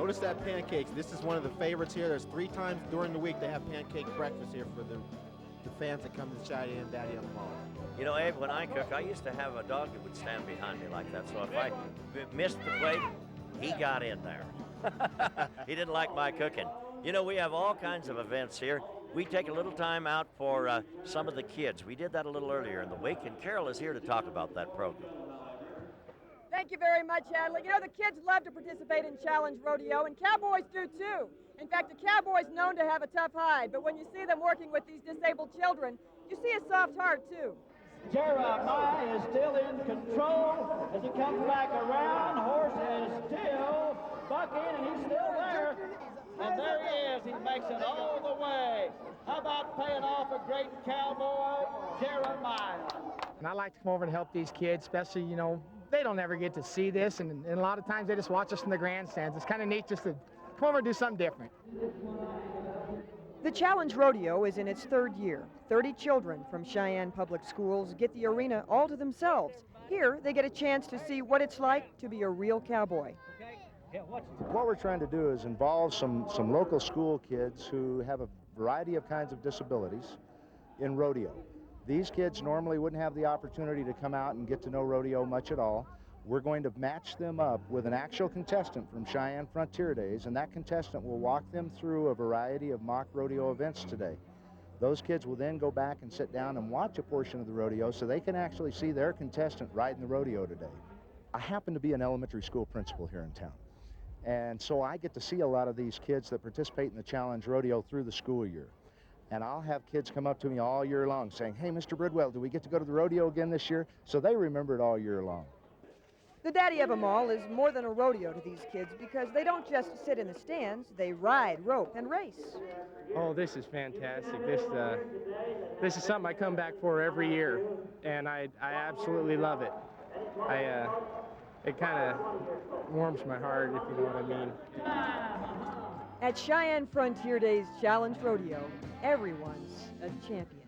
Notice that pancakes. This is one of the favorites here. There's 3 times during the week they have pancake breakfast here for the fans that come to the Cheyenne Daddy of them all. You know, Abe, when I cook, I used to have a dog that would stand behind me like that. So if I missed the plate, he got in there. He didn't like my cooking. You know, we have all kinds of events here. We take a little time out for some of the kids. We did that a little earlier in the week, and Carol is here to talk about that program. Thank you very much, Hadley. You know, the kids love to participate in Challenge Rodeo, and cowboys do too. In fact, a cowboy's known to have a tough hide, but when you see them working with these disabled children, you see a soft heart too. Jeremiah is still in control as he comes back around. Horse is still bucking, and he's still there. And there he is. He makes it all the way. How about paying off a great cowboy, Jeremiah? And I like to come over and help these kids, especially, you know, they don't ever get to see this, and a lot of times they just watch us from the grandstands. It's kind of neat just to come over and do something different. The Challenge Rodeo is in its 3rd year. 30 children from Cheyenne Public Schools get the arena all to themselves. Here, they get a chance to see what it's like to be a real cowboy. What we're trying to do is involve some local school kids who have a variety of kinds of disabilities in rodeo. These kids normally wouldn't have the opportunity to come out and get to know rodeo much at all. We're going to match them up with an actual contestant from Cheyenne Frontier Days, and that contestant will walk them through a variety of mock rodeo events today. Those kids will then go back and sit down and watch a portion of the rodeo so they can actually see their contestant riding the rodeo today. I happen to be an elementary school principal here in town, and so I get to see a lot of these kids that participate in the Challenge Rodeo through the school year. And I'll have kids come up to me all year long saying, "Hey, Mr. Bridwell, do we get to go to the rodeo again this year?" So they remember it all year long. The Daddy of 'em all is more than a rodeo to these kids because they don't just sit in the stands, they ride, rope, and race. Oh, this is fantastic. This is something I come back for every year, and I absolutely love it. It kind of warms my heart, if you know what I mean. At Cheyenne Frontier Days Challenge Rodeo, everyone's a champion.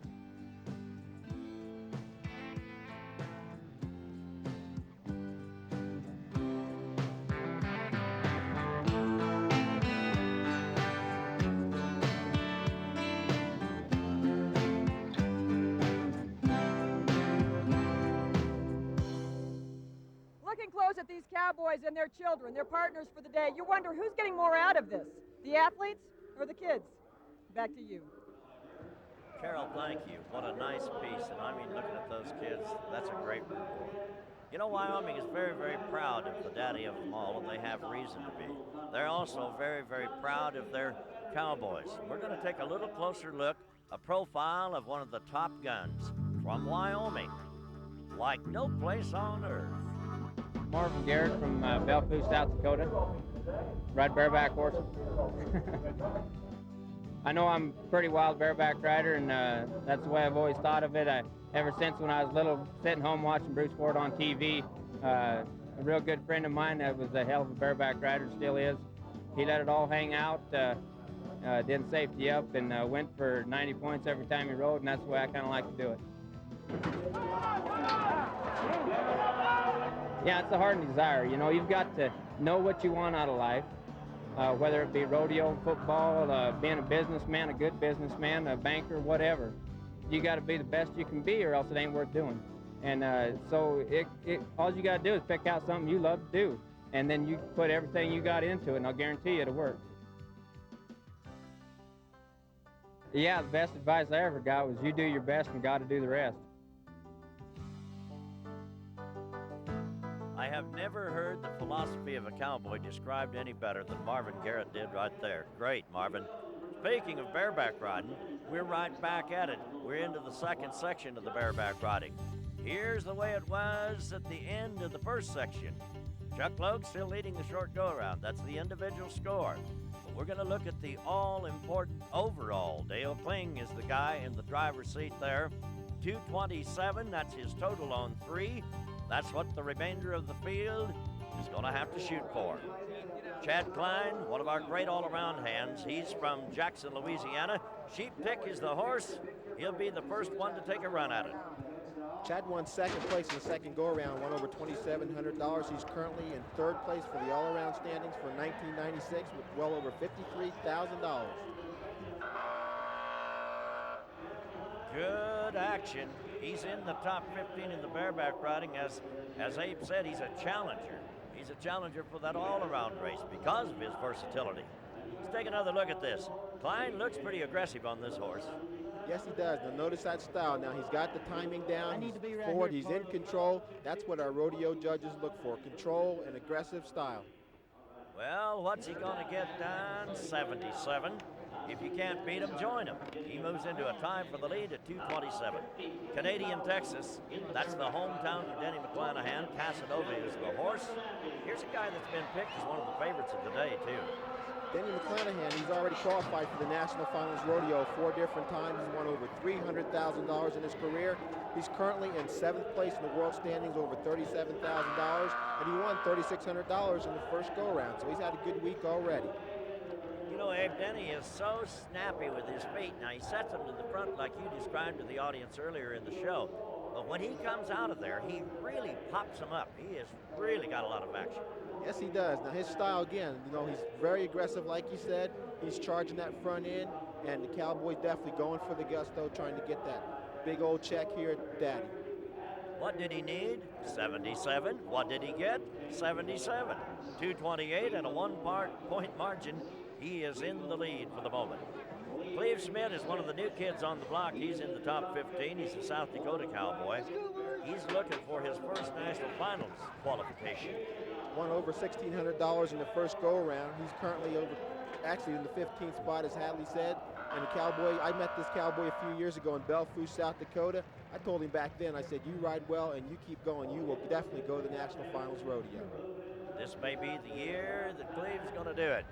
Looking close at these cowboys and their children, their partners for the day, you wonder who's getting more out of this, the athletes or the kids? Back to you. Carol, thank you. What a nice piece. And I mean, looking at those kids, that's a great report. You know, Wyoming is very, very proud of the daddy of them all, and they have reason to be. They're also very, very proud of their cowboys. We're going to take a little closer look, a profile of one of the top guns from Wyoming, like no place on earth. Marvin Garrett from Belfast, South Dakota. Ride bareback horses. I know I'm a pretty wild bareback rider, and that's the way I've always thought of it. Ever since when I was little, sitting home watching Bruce Ford on TV, a real good friend of mine that was a hell of a bareback rider, still is. He let it all hang out, didn't safety up, and went for 90 points every time he rode, and that's the way I kind of like to do it. Yeah, it's a heart and desire. You know, you've got to know what you want out of life, whether it be rodeo, football, being a businessman, a good businessman, a banker, whatever. You got to be the best you can be, or else it ain't worth doing. And so all you got to do is pick out something you love to do, and then you put everything you got into it, and I'll guarantee you it'll work. Yeah, the best advice I ever got was you do your best and God to do the rest. I have never heard the philosophy of a cowboy described any better than Marvin Garrett did right there. Great, Marvin. Speaking of bareback riding, we're right back at it. We're into the second section of the bareback riding. Here's the way it was at the end of the first section. Chuck Logue still leading the short go-around. That's the individual score. But we're going to look at the all-important overall. Dale Kling is the guy in the driver's seat there. 227, that's his total on 3. That's what the remainder of the field is going to have to shoot for. Chad Klein, one of our great all-around hands. He's from Jackson, Louisiana. Sheep Tick is the horse. He'll be the first one to take a run at it. Chad won second place in the second go-around, won over $2,700. He's currently in third place for the all-around standings for 1996 with well over $53,000. Good action. He's in the top 15 in the bareback riding. As Abe said, he's a challenger. He's a challenger for that all-around race because of his versatility. Let's take another look at this. Klein looks pretty aggressive on this horse. Yes, he does. Now, notice that style. Now, he's got the timing down. He's forward. He's in control. That's what our rodeo judges look for, control and aggressive style. Well, what's he going to get done? 77. If you can't beat him, join him. He moves into a tie for the lead at 2:27. Canadian Texas, that's the hometown of Denny McClanahan. Casanova is the horse. Here's a guy that's been picked as one of the favorites of the day, too. Denny McClanahan, he's already qualified for the National Finals Rodeo 4 different times. He's won over $300,000 in his career. He's currently in 7th place in the world standings, over $37,000, and he won $3,600 in the first go-around, so he's had a good week already. You know, Abe, Denny is so snappy with his feet. Now, he sets them to the front like you described to the audience earlier in the show. But when he comes out of there, he really pops them up. He has really got a lot of action. Yes, he does. Now, his style, again, you know, he's very aggressive, like you said. He's charging that front end, and the Cowboy's definitely going for the gusto, trying to get that big old check here at Daddy. What did he need? 77. What did he get? 77. 228 and a 1-point margin. He is in the lead for the moment. Cleve Schmidt is one of the new kids on the block. He's in the top 15. He's a South Dakota Cowboy. He's looking for his first national finals qualification. Won over $1,600 in the first go-around. He's currently actually in the 15th spot, as Hadley said. And the Cowboy, I met this Cowboy a few years ago in Belfouche, South Dakota. I told him back then, I said, you ride well and you keep going, you will definitely go to the National Finals Rodeo. This may be the year that Cleve's going to do it.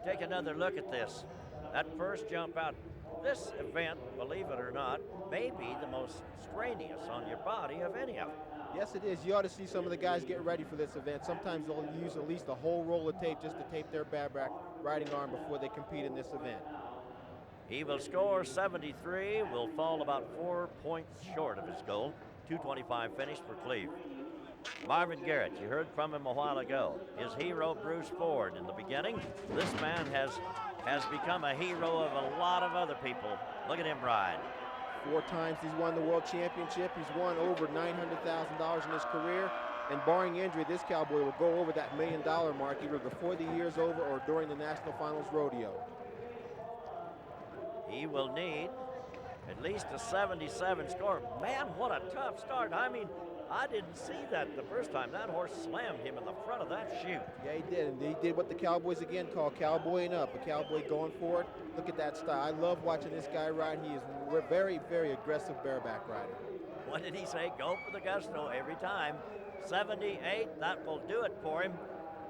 Take another look at this. That first jump out. This event, believe it or not, may be the most strenuous on your body of any of them. Yes, it is. You ought to see some of the guys get ready for this event. Sometimes they'll use at least a whole roll of tape just to tape their bareback riding arm before they compete in this event. He will score 73, will fall about 4 points short of his goal. 225 finish for Cleve. Marvin Garrett, you heard from him a while ago. His hero, Bruce Ford, in the beginning. This man has become a hero of a lot of other people. Look at him ride. 4 times he's won the World Championship. He's won over $900,000 in his career. And barring injury, this Cowboy will go over that $1 million mark either before the year's over or during the National Finals Rodeo. He will need at least a 77 score. Man, what a tough start. I mean, I didn't see that the first time. That horse slammed him in the front of that chute. Yeah, he did. And he did what the Cowboys again call cowboying up. A cowboy going for it. Look at that style. I love watching this guy ride. He is a very, very aggressive bareback rider. What did he say? Go for the gusto every time. 78, that will do it for him.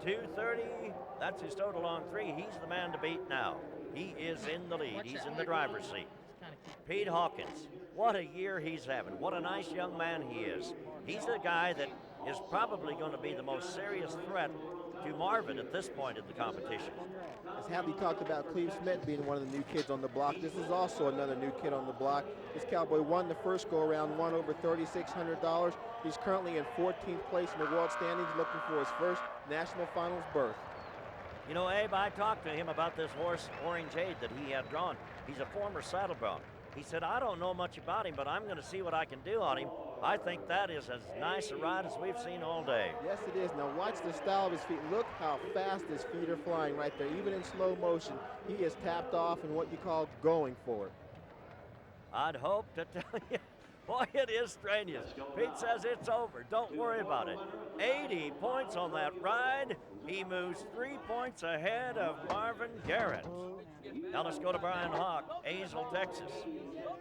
230, that's his total on 3. He's the man to beat now. He is in the lead. He's in the driver's seat. Pete Hawkins, what a year he's having. What a nice young man he is. He's the guy that is probably going to be the most serious threat to Marvin at this point in the competition. As Hadley talked about Cleve Smith being one of the new kids on the block, this is also another new kid on the block. This Cowboy won the first go-around, won over $3,600. He's currently in 14th place in the world standings, looking for his first National Finals berth. You know, Abe, I talked to him about this horse, Orange Aid, that he had drawn. He's a former saddle bronc. He said, I don't know much about him, but I'm going to see what I can do on him. I think that is as nice a ride as we've seen all day. Yes, it is. Now watch the style of his feet. Look how fast his feet are flying right there. Even in slow motion, he is tapped off and what you call going for it. I'd hope to tell you, boy, it is strenuous. Pete says it's over. Don't worry about it. 80 points on that ride. He moves 3 points ahead of Marvin Garrett. Now let's go to Brian Hawk, Azle, Texas.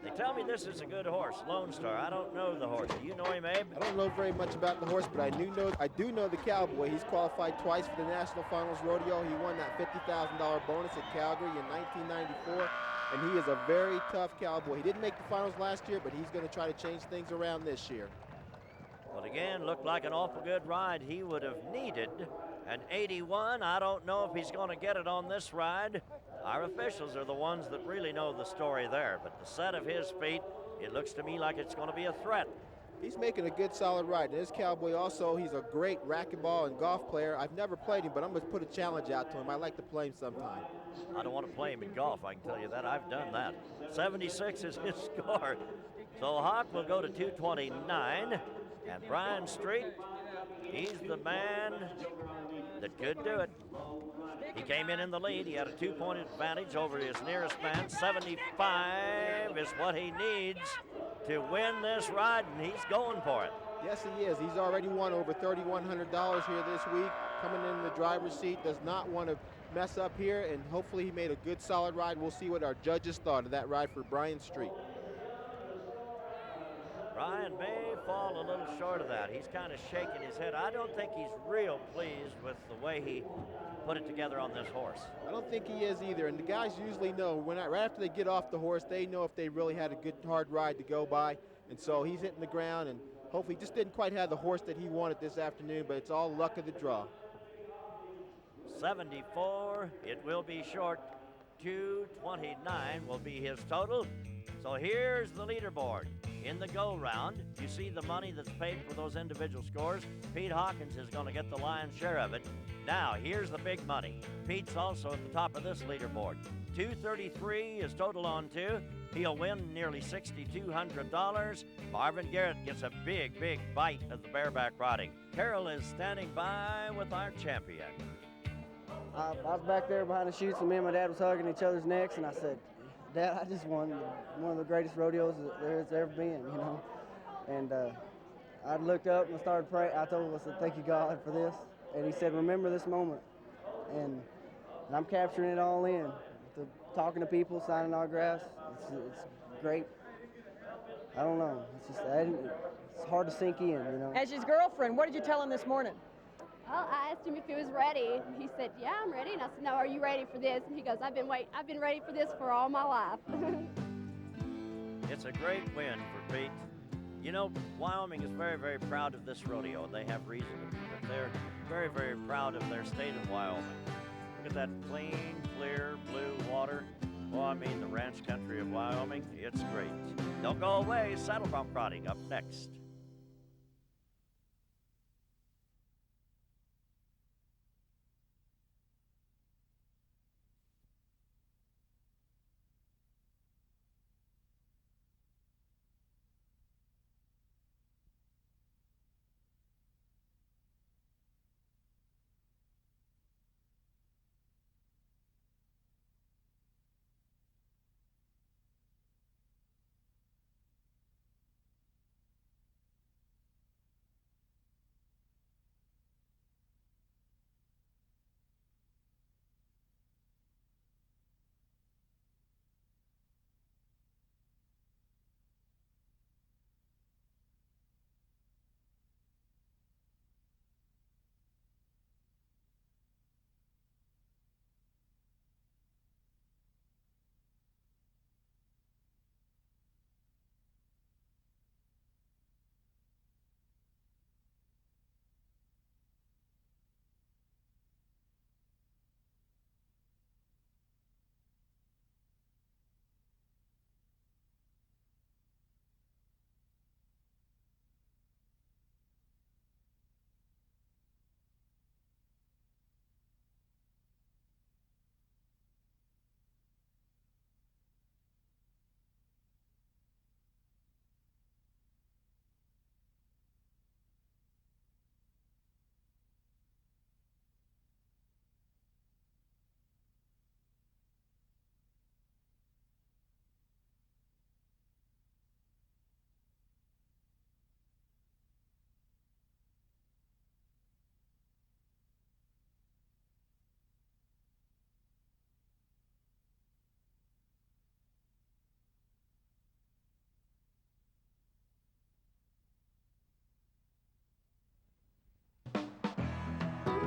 They tell me this is a good horse, Lone Star. I don't know the horse. Do you know him, Abe? I don't know very much about the horse, but I do know the Cowboy. He's qualified twice for the National Finals Rodeo. He won that $50,000 bonus at Calgary in 1994. And he is a very tough Cowboy. He didn't make the finals last year, but he's going to try to change things around this year. But again, looked like an awful good ride. He would have needed an 81. I don't know if he's going to get it on this ride. Our officials are the ones that really know the story there. But the set of his feet it looks to me like it's going to be a threat. He's making a good, solid ride. And this Cowboy also, he's a great racquetball and golf player. I've never played him, but I'm going to put a challenge out to him. I'd like to play him sometime. I don't want to play him in golf, I can tell you that. I've done that. 76 is his score. So Hawk will go to 229, and Brian Street, he's the man that could do it. He came in the lead. He had a 2-point advantage over his nearest man. 75 is what he needs to win this ride, and he's going for it. Yes, he is. He's already won over $3,100 here this week. Coming in the driver's seat, does not want to mess up here, and hopefully he made a good, solid ride. We'll see what our judges thought of that ride for Brian Street. Brian may fall a little short of that. He's kind of shaking his head. I don't think he's real pleased with the way he put it together on this horse. I don't think he is either, and the guys usually know right after they get off the horse, they know if they really had a good, hard ride to go by, and so he's hitting the ground, and hopefully just didn't quite have the horse that he wanted this afternoon, but it's all luck of the draw. 74, it will be short. 229 will be his total. So here's the leaderboard. In the go round, you see the money that's paid for those individual scores. Pete Hawkins is going to get the lion's share of it. Now, here's the big money. Pete's also at the top of this leaderboard. 233 is total on 2. He'll win nearly $6,200. Marvin Garrett gets a big, big bite of the bareback riding. Carol is standing by with our champion. I was back there behind the chutes, and me and my dad was hugging each other's necks, and I said, Dad, I just won one of the greatest rodeos that there's ever been, you know. And I looked up and I started praying. I told him, I said, thank you, God, for this. And he said, remember this moment. And I'm capturing it all in. Talking to people, signing autographs. It's great. I don't know. It's just, it's hard to sink in, you know. As his girlfriend, what did you tell him this morning? Well, I asked him if he was ready. He said, yeah, I'm ready. And I said, no, are you ready for this? And he goes, I've been ready for this for all my life. It's a great win for Pete. You know, Wyoming is very, very proud of this rodeo, and they have reason to be, but they're very, very proud of their state of Wyoming. Look at that clean, clear, blue water. Oh, I mean, the ranch country of Wyoming, it's great. Don't go away, saddle bronc riding up next.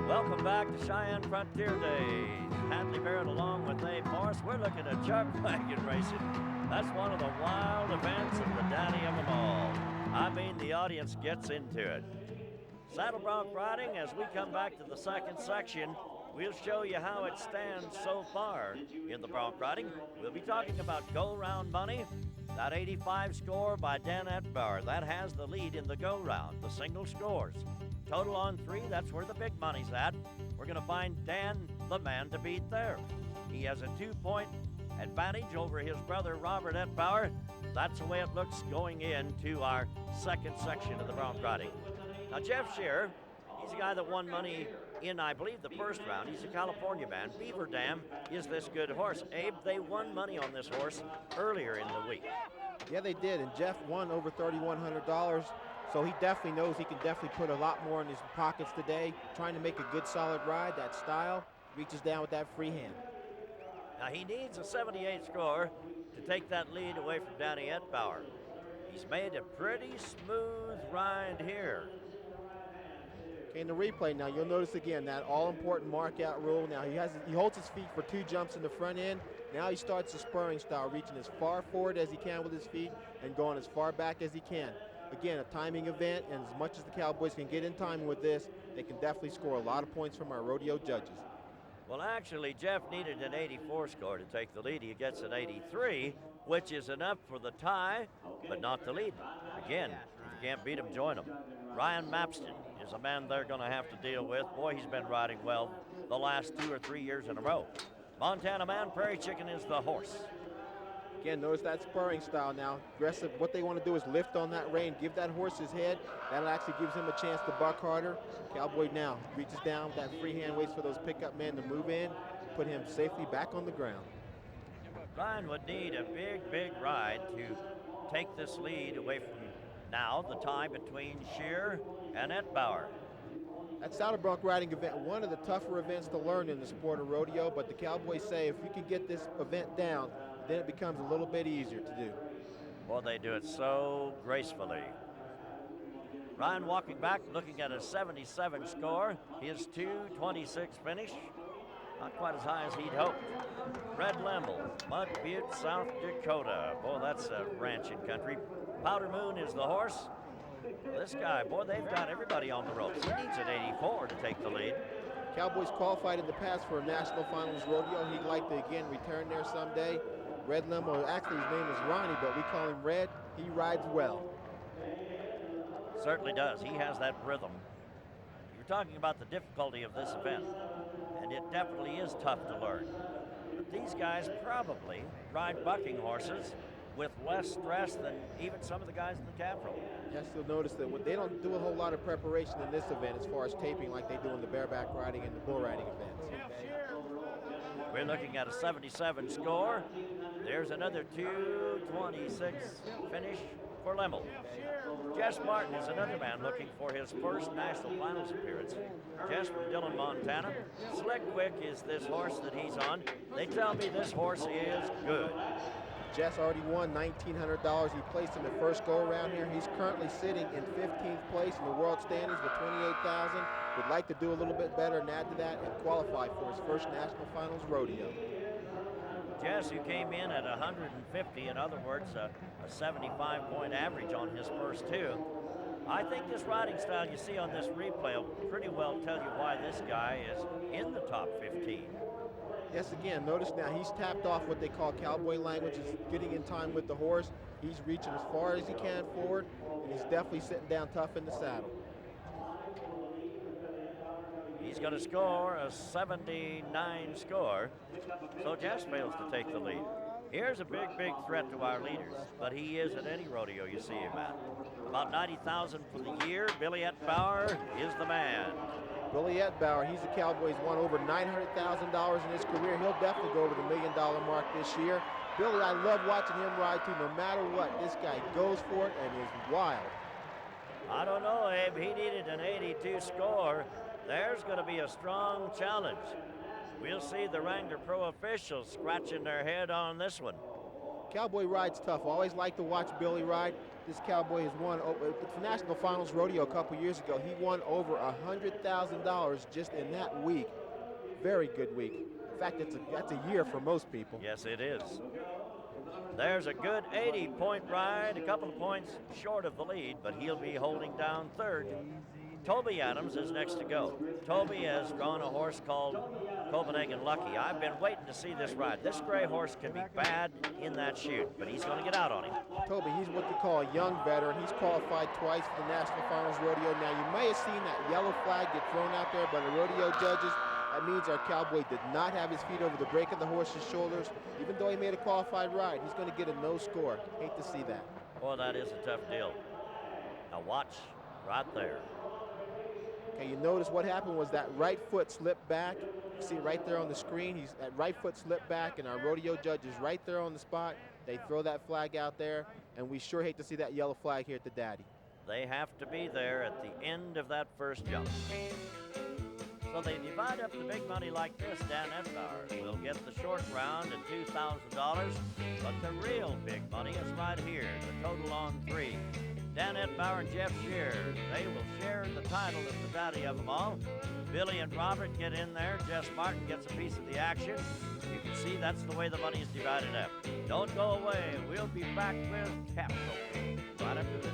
Welcome back to Cheyenne Frontier Days. Hadley Barrett along with Dave Morris. We're looking at jug wagon racing. That's one of the wild events of the daddy of them all. I mean, the audience gets into it. Saddle bronc riding, as we come back to the second section, we'll show you how it stands so far in the bronc riding. We'll be talking about go-round money, That 85 score by Dan Etbauer, that has the lead in the go round, the single scores. Total on 3, that's where the big money's at. We're going to find Dan the man to beat there. He has a 2-point advantage over his brother Robert Etbauer. That's the way it looks going into our second section of the bronc riding. Now Jeff Shearer, he's a guy that won money in, I believe, the first round. He's a California man. Beaver Dam is this good horse. Abe, they won money on this horse earlier in the week. Yeah, they did, and Jeff won over $3,100, so he definitely knows he can definitely put a lot more in his pockets today, trying to make a good solid ride. That style reaches down with that free hand. Now he needs a 78 score to take that lead away from Danny Etbauer. He's made a pretty smooth ride here. Okay, in the replay now, you'll notice again that all-important mark-out rule. Now he holds his feet for 2 jumps in the front end. Now he starts the spurring style, reaching as far forward as he can with his feet and going as far back as he can. Again, a timing event, and as much as the Cowboys can get in time with this, they can definitely score a lot of points from our rodeo judges. Well, actually, Jeff needed an 84 score to take the lead. He gets an 83, which is enough for the tie, but not the lead. Again, if you can't beat him, join him. Ryan Mapston is a man they're going to have to deal with. Boy, he's been riding well the last 2 or 3 years in a row. Montana Man, Prairie Chicken is the horse. Again, notice that spurring style now. Aggressive. What they want to do is lift on that rein, give that horse his head. That actually gives him a chance to buck harder. Cowboy now reaches down with that free hand, waits for those pickup men to move in, put him safely back on the ground. Ryan would need a big ride to take this lead away from now the tie between Shearer and Etbauer. That saddle bronc riding event, one of the tougher events to learn in the sport of rodeo, but the Cowboys say if we can get this event down, then it becomes a little bit easier to do. Boy, they do it so gracefully. Ryan walking back, looking at a 77 score. His 2:26 finish. Not quite as high as he'd hoped. Red Lemble, Mud Butte, South Dakota. Boy, that's a ranching country. Powder Moon is the horse. This guy, boy, they've got everybody on the ropes. He needs an 84 to take the lead. Cowboys qualified in the past for a national finals rodeo. He'd like to again return there someday. Red Lemble, actually his name is Ronnie, but we call him Red. He rides well. Certainly does. He has that rhythm. You're talking about the difficulty of this event, and it definitely is tough to learn. But these guys probably ride bucking horses with less stress than even some of the guys in the cab room. Yes, you'll notice that they don't do a whole lot of preparation in this event as far as taping like they do in the bareback riding and the bull riding events. We're looking at a 77 score. There's another 2:26 finish for Lemble. Jess Martin is another man looking for his first national finals appearance. Jess from Dillon, Montana. Slick Quick is this horse that he's on. They tell me this horse is good. Jess already won $1,900. He placed in the first go-around here. He's currently sitting in 15th place in the world standings with $28,000. Would like to do a little bit better and add to that and qualify for his first national finals rodeo. Jess, who came in at 150, in other words, a 75-point average on his first 2. I think this riding style you see on this replay will pretty well tell you why this guy is in the top 15. Yes, again, notice now he's tapped off what they call cowboy language. He's getting in time with the horse. He's reaching as far as he can forward, and he's definitely sitting down tough in the saddle. He's going to score a 79 score, so Jess fails to take the lead. Here's a big threat to our leaders, but he is at any rodeo you see him at. About 90,000 for the year. Billy Etbauer is the man. Billy Etbauer, he's a Cowboy. He's won over $900,000 in his career. He'll definitely go over the $1 million mark this year. Billy, I love watching him ride too. No matter what, this guy goes for it and is wild. I don't know, Abe. He needed an 82 score. There's going to be a strong challenge. We'll see the Wrangler Pro officials scratching their head on this one. Cowboy rides tough. Always like to watch Billy ride. This Cowboy has won the National Finals Rodeo a couple years ago. He won over $100,000 just in that week. Very good week. In fact, that's a year for most people. Yes, it is. There's a good 80-point ride, a couple of points short of the lead, but he'll be holding down third. Toby Adams is next to go. Toby has drawn a horse called Copenhagen Lucky. I've been waiting to see this ride. This gray horse can be bad in that chute, but he's going to get out on him. Toby, he's what you call a young veteran. He's qualified twice for the National Finals Rodeo. Now, you may have seen that yellow flag get thrown out there by the rodeo judges. That means our cowboy did not have his feet over the break of the horse's shoulders. Even though he made a qualified ride, he's going to get a no score. Hate to see that. Boy, that is a tough deal. Now watch right there. Okay, you notice what happened was that right foot slipped back. You see right there on the screen, that right foot slipped back, and our rodeo judge is right there on the spot. They throw that flag out there, and we sure hate to see that yellow flag here at the Daddy. They have to be there at the end of that first jump. So they divide up the big money like this. Dan Edbauer will get the short round at $2,000, but the real big money is right here, the total on 3. Dan Edbauer and Jeff Shear, they will share the title as the daddy of them all. Billy and Robert get in there. Jess Martin gets a piece of the action. You can see that's the way the money is divided up. Don't go away. We'll be back with Cap right after this.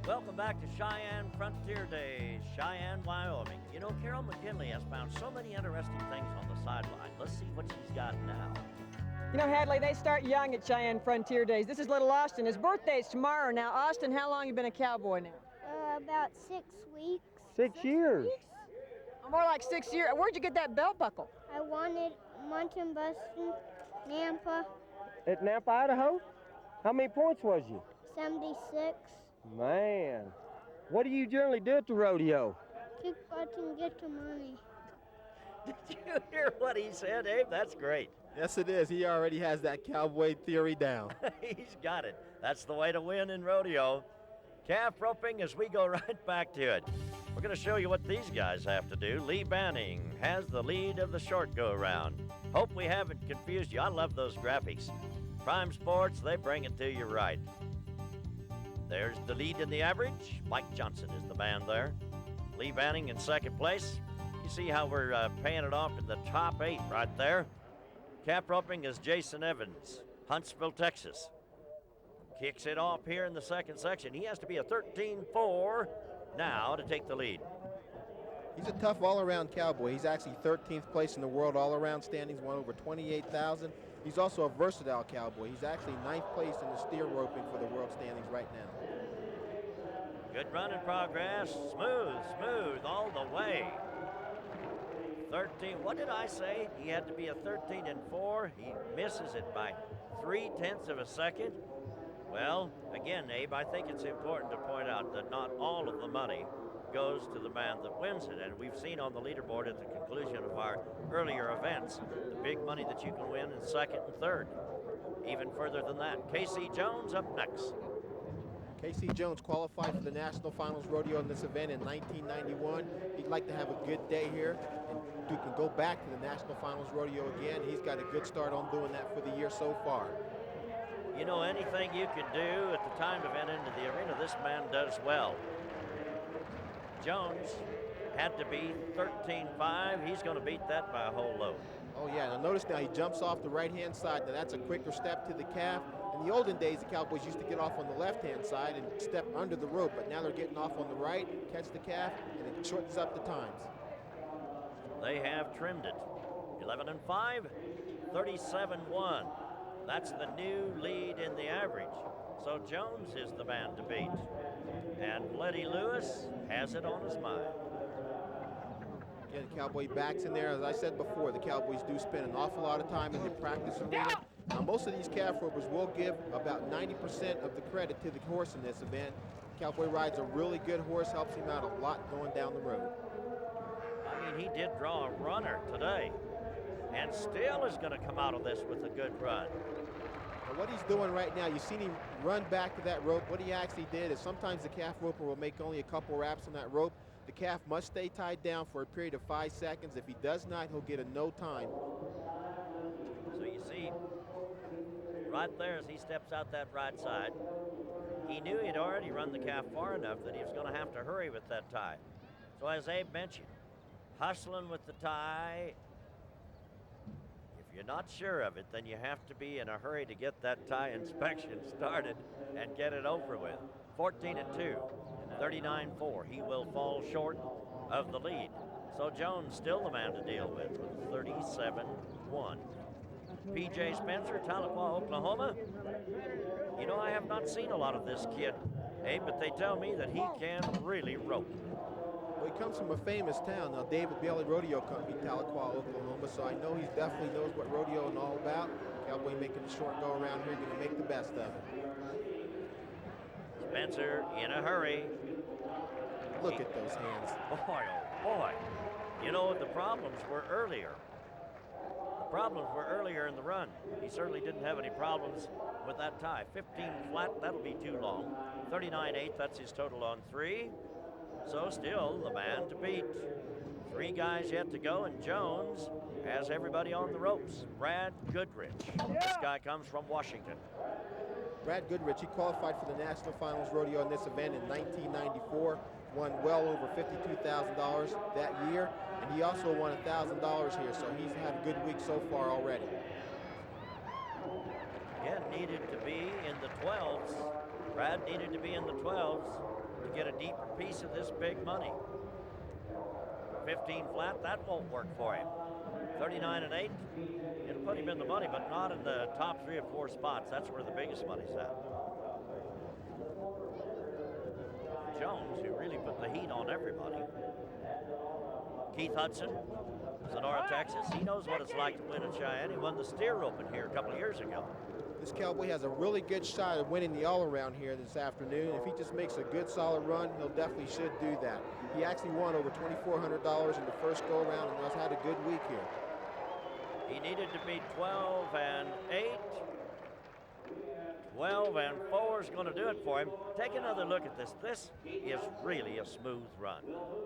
Welcome back to Cheyenne Frontier Days, Cheyenne, Wyoming. You know, Carol McKinley has found so many interesting things on the sideline. Let's see what she's got now. You know, Hadley, they start young at Cheyenne Frontier Days. This is little Austin. His birthday's tomorrow. Now, Austin, how long you been a cowboy now? About 6 weeks. 6 years. More like 6 years. Where'd you get that belt buckle? I won it Mountain Bustin, Nampa. At Nampa, Idaho? How many points was you? 76. Man, what do you generally do at the rodeo? Kick butt and get the money. Did you hear what he said, Abe? That's great. Yes, it is. He already has that cowboy theory down. He's got it. That's the way to win in rodeo. Calf roping as we go right back to it. We're going to show you what these guys have to do. Lee Banning has the lead of the short go-round. Hope we haven't confused you. I love those graphics. Prime Sports, they bring it to you right. There's the lead in the average. Mike Johnson is the man there. Lee Banning in second place. You see how we're paying it off in the top 8 right there. Cap roping is Jason Evans, Huntsville, Texas. Kicks it off here in the second section. He has to be a 13-4 now to take the lead. He's a tough all-around cowboy. He's actually 13th place in the world all-around standings, won over 28,000. He's also a versatile cowboy. He's actually 9th place in the steer roping for the world standings right now. Good run in progress. Smooth, smooth all the way. 13, what did I say? He had to be a 13-4. He misses it by 0.3 of a second. Well, again, Abe, I think it's important to point out that not all of the money goes to the man that wins it. And we've seen on the leaderboard at the conclusion of our earlier events, the big money that you can win in second and third. Even further than that, Casey Jones up next. Casey Jones qualified for the National Finals Rodeo in this event in 1991. He'd like to have a good day here and he can go back to the National Finals Rodeo again. He's got a good start on doing that for the year so far. You know, anything you can do at the time of entering into the arena, this man does well. Jones had to be 13.5. He's going to beat that by a whole load. Oh yeah, now notice now he jumps off the right-hand side. Now that's a quicker step to the calf. In the olden days, the Cowboys used to get off on the left-hand side and step under the rope, but now they're getting off on the right, catch the calf, and it shortens up the times. They have trimmed it. 11.5, 37.1. That's the new lead in the average. So Jones is the man to beat. And Letty Lewis has it on his mind. Again, the Cowboy backs in there. As I said before, the Cowboys do spend an awful lot of time in the practice arena. Now, most of these calf ropers will give about 90% of the credit to the horse in this event. Cowboy rides a really good horse, helps him out a lot going down the road. I mean, he did draw a runner today, and still is going to come out of this with a good run. Now, what he's doing right now, you've seen him run back to that rope. What he actually did is sometimes the calf roper will make only a couple wraps on that rope. The calf must stay tied down for a period of 5 seconds. If he does not, he'll get a no time. So you see, right there as he steps out that right side, he knew he'd already run the calf far enough that he was going to have to hurry with that tie. So as Abe mentioned, hustling with the tie. If you're not sure of it, then you have to be in a hurry to get that tie inspection started and get it over with. 14-2, 39.4. He will fall short of the lead. So Jones still the man to deal with 37.1. P.J. Spencer, Tahlequah, Oklahoma. You know, I have not seen a lot of this kid, Abe, but they tell me that he can really rope. Well, he comes from a famous town. Now, David Bailey Rodeo Company, Tahlequah, Oklahoma, so I know he definitely knows what rodeo is all about. Cowboy making a short go around here, going to make the best of it. Spencer in a hurry. Look at those hands. Boy, oh boy. You know, the problems were earlier. The problems were earlier in the run. He certainly didn't have any problems with that tie. 15 flat, that'll be too long. 39.8, that's his total on 3. So still the man to beat. 3 guys yet to go, and Jones has everybody on the ropes. Brad Goodrich. This guy comes from Washington. Brad Goodrich, he qualified for the National Finals Rodeo in this event in 1994, won well over $52,000 that year, and he also won $1,000 here, so he's had a good week so far already. Again, needed to be in the 12s. Brad needed to be in the 12s to get a deeper piece of this big money. 15 flat, that won't work for him. 39.8, it'll put him in the money, but not in the top 3 or 4 spots. That's where the biggest money's at. Jones, who really put the heat on everybody. Keith Hudson, Sonora, Texas. He knows what it's like to win at Cheyenne. He won the steer open here a couple of years ago. This Cowboy has a really good shot at winning the all-around here this afternoon. If he just makes a good, solid run, he'll definitely should do that. He actually won over $2,400 in the first go-around and has had a good week here. He needed to be 12-8. 12-4 is going to do it for him. Take another look at this. This is really a smooth run.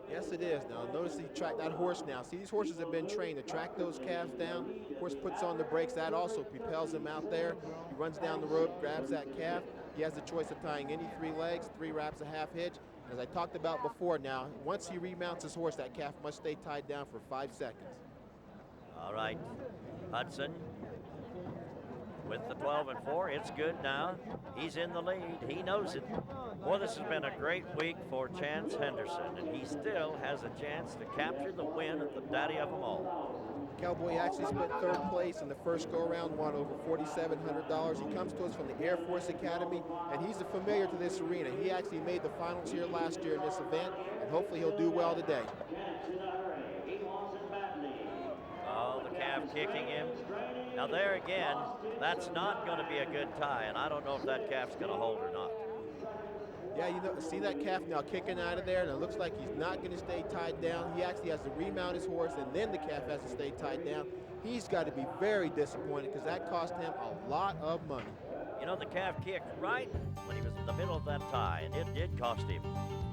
Yes, it is. Now, notice he tracked that horse now. See, these horses have been trained to track those calves down. Horse puts on the brakes. That also propels him out there. He runs down the rope, grabs that calf. He has the choice of tying any 3 legs, 3 wraps, a half hitch. As I talked about before now, once he remounts his horse, that calf must stay tied down for 5 seconds. All right, Hudson. with the 12 and 4. It's good now. He's in the lead. He knows it. Boy, this has been a great week for Chance Henderson, and he still has a chance to capture the win at the Daddy of them all. Cowboy actually split third place in the first go-around, won over $4,700. He comes to us from the Air Force Academy, and he's a familiar to this arena. He actually made the finals here last year in this event, and hopefully he'll do well today. Oh, the calf kicking him. Now there again, that's not going to be a good tie, and I don't know if that calf's going to hold or not. Yeah, you know, see that calf now kicking out of there, and it looks like he's not going to stay tied down. He actually has to remount his horse, and then the calf has to stay tied down. He's got to be very disappointed because that cost him a lot of money. You know, the calf kicked right when he was in the middle of that tie, and it did cost him.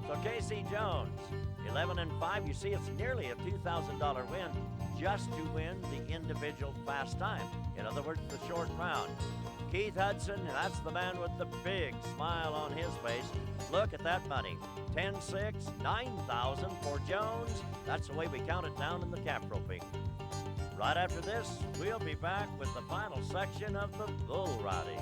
So Casey Jones, 11 and 5. You see, it's nearly a $2,000 win just to win the individual fast time. In other words, the short round. Keith Hudson, that's the man with the big smile on his face. Look at that money. 10-6, 9,000 for Jones. That's the way we count it down in the calf roping. Right after this, we'll be back with the final section of the bull riding.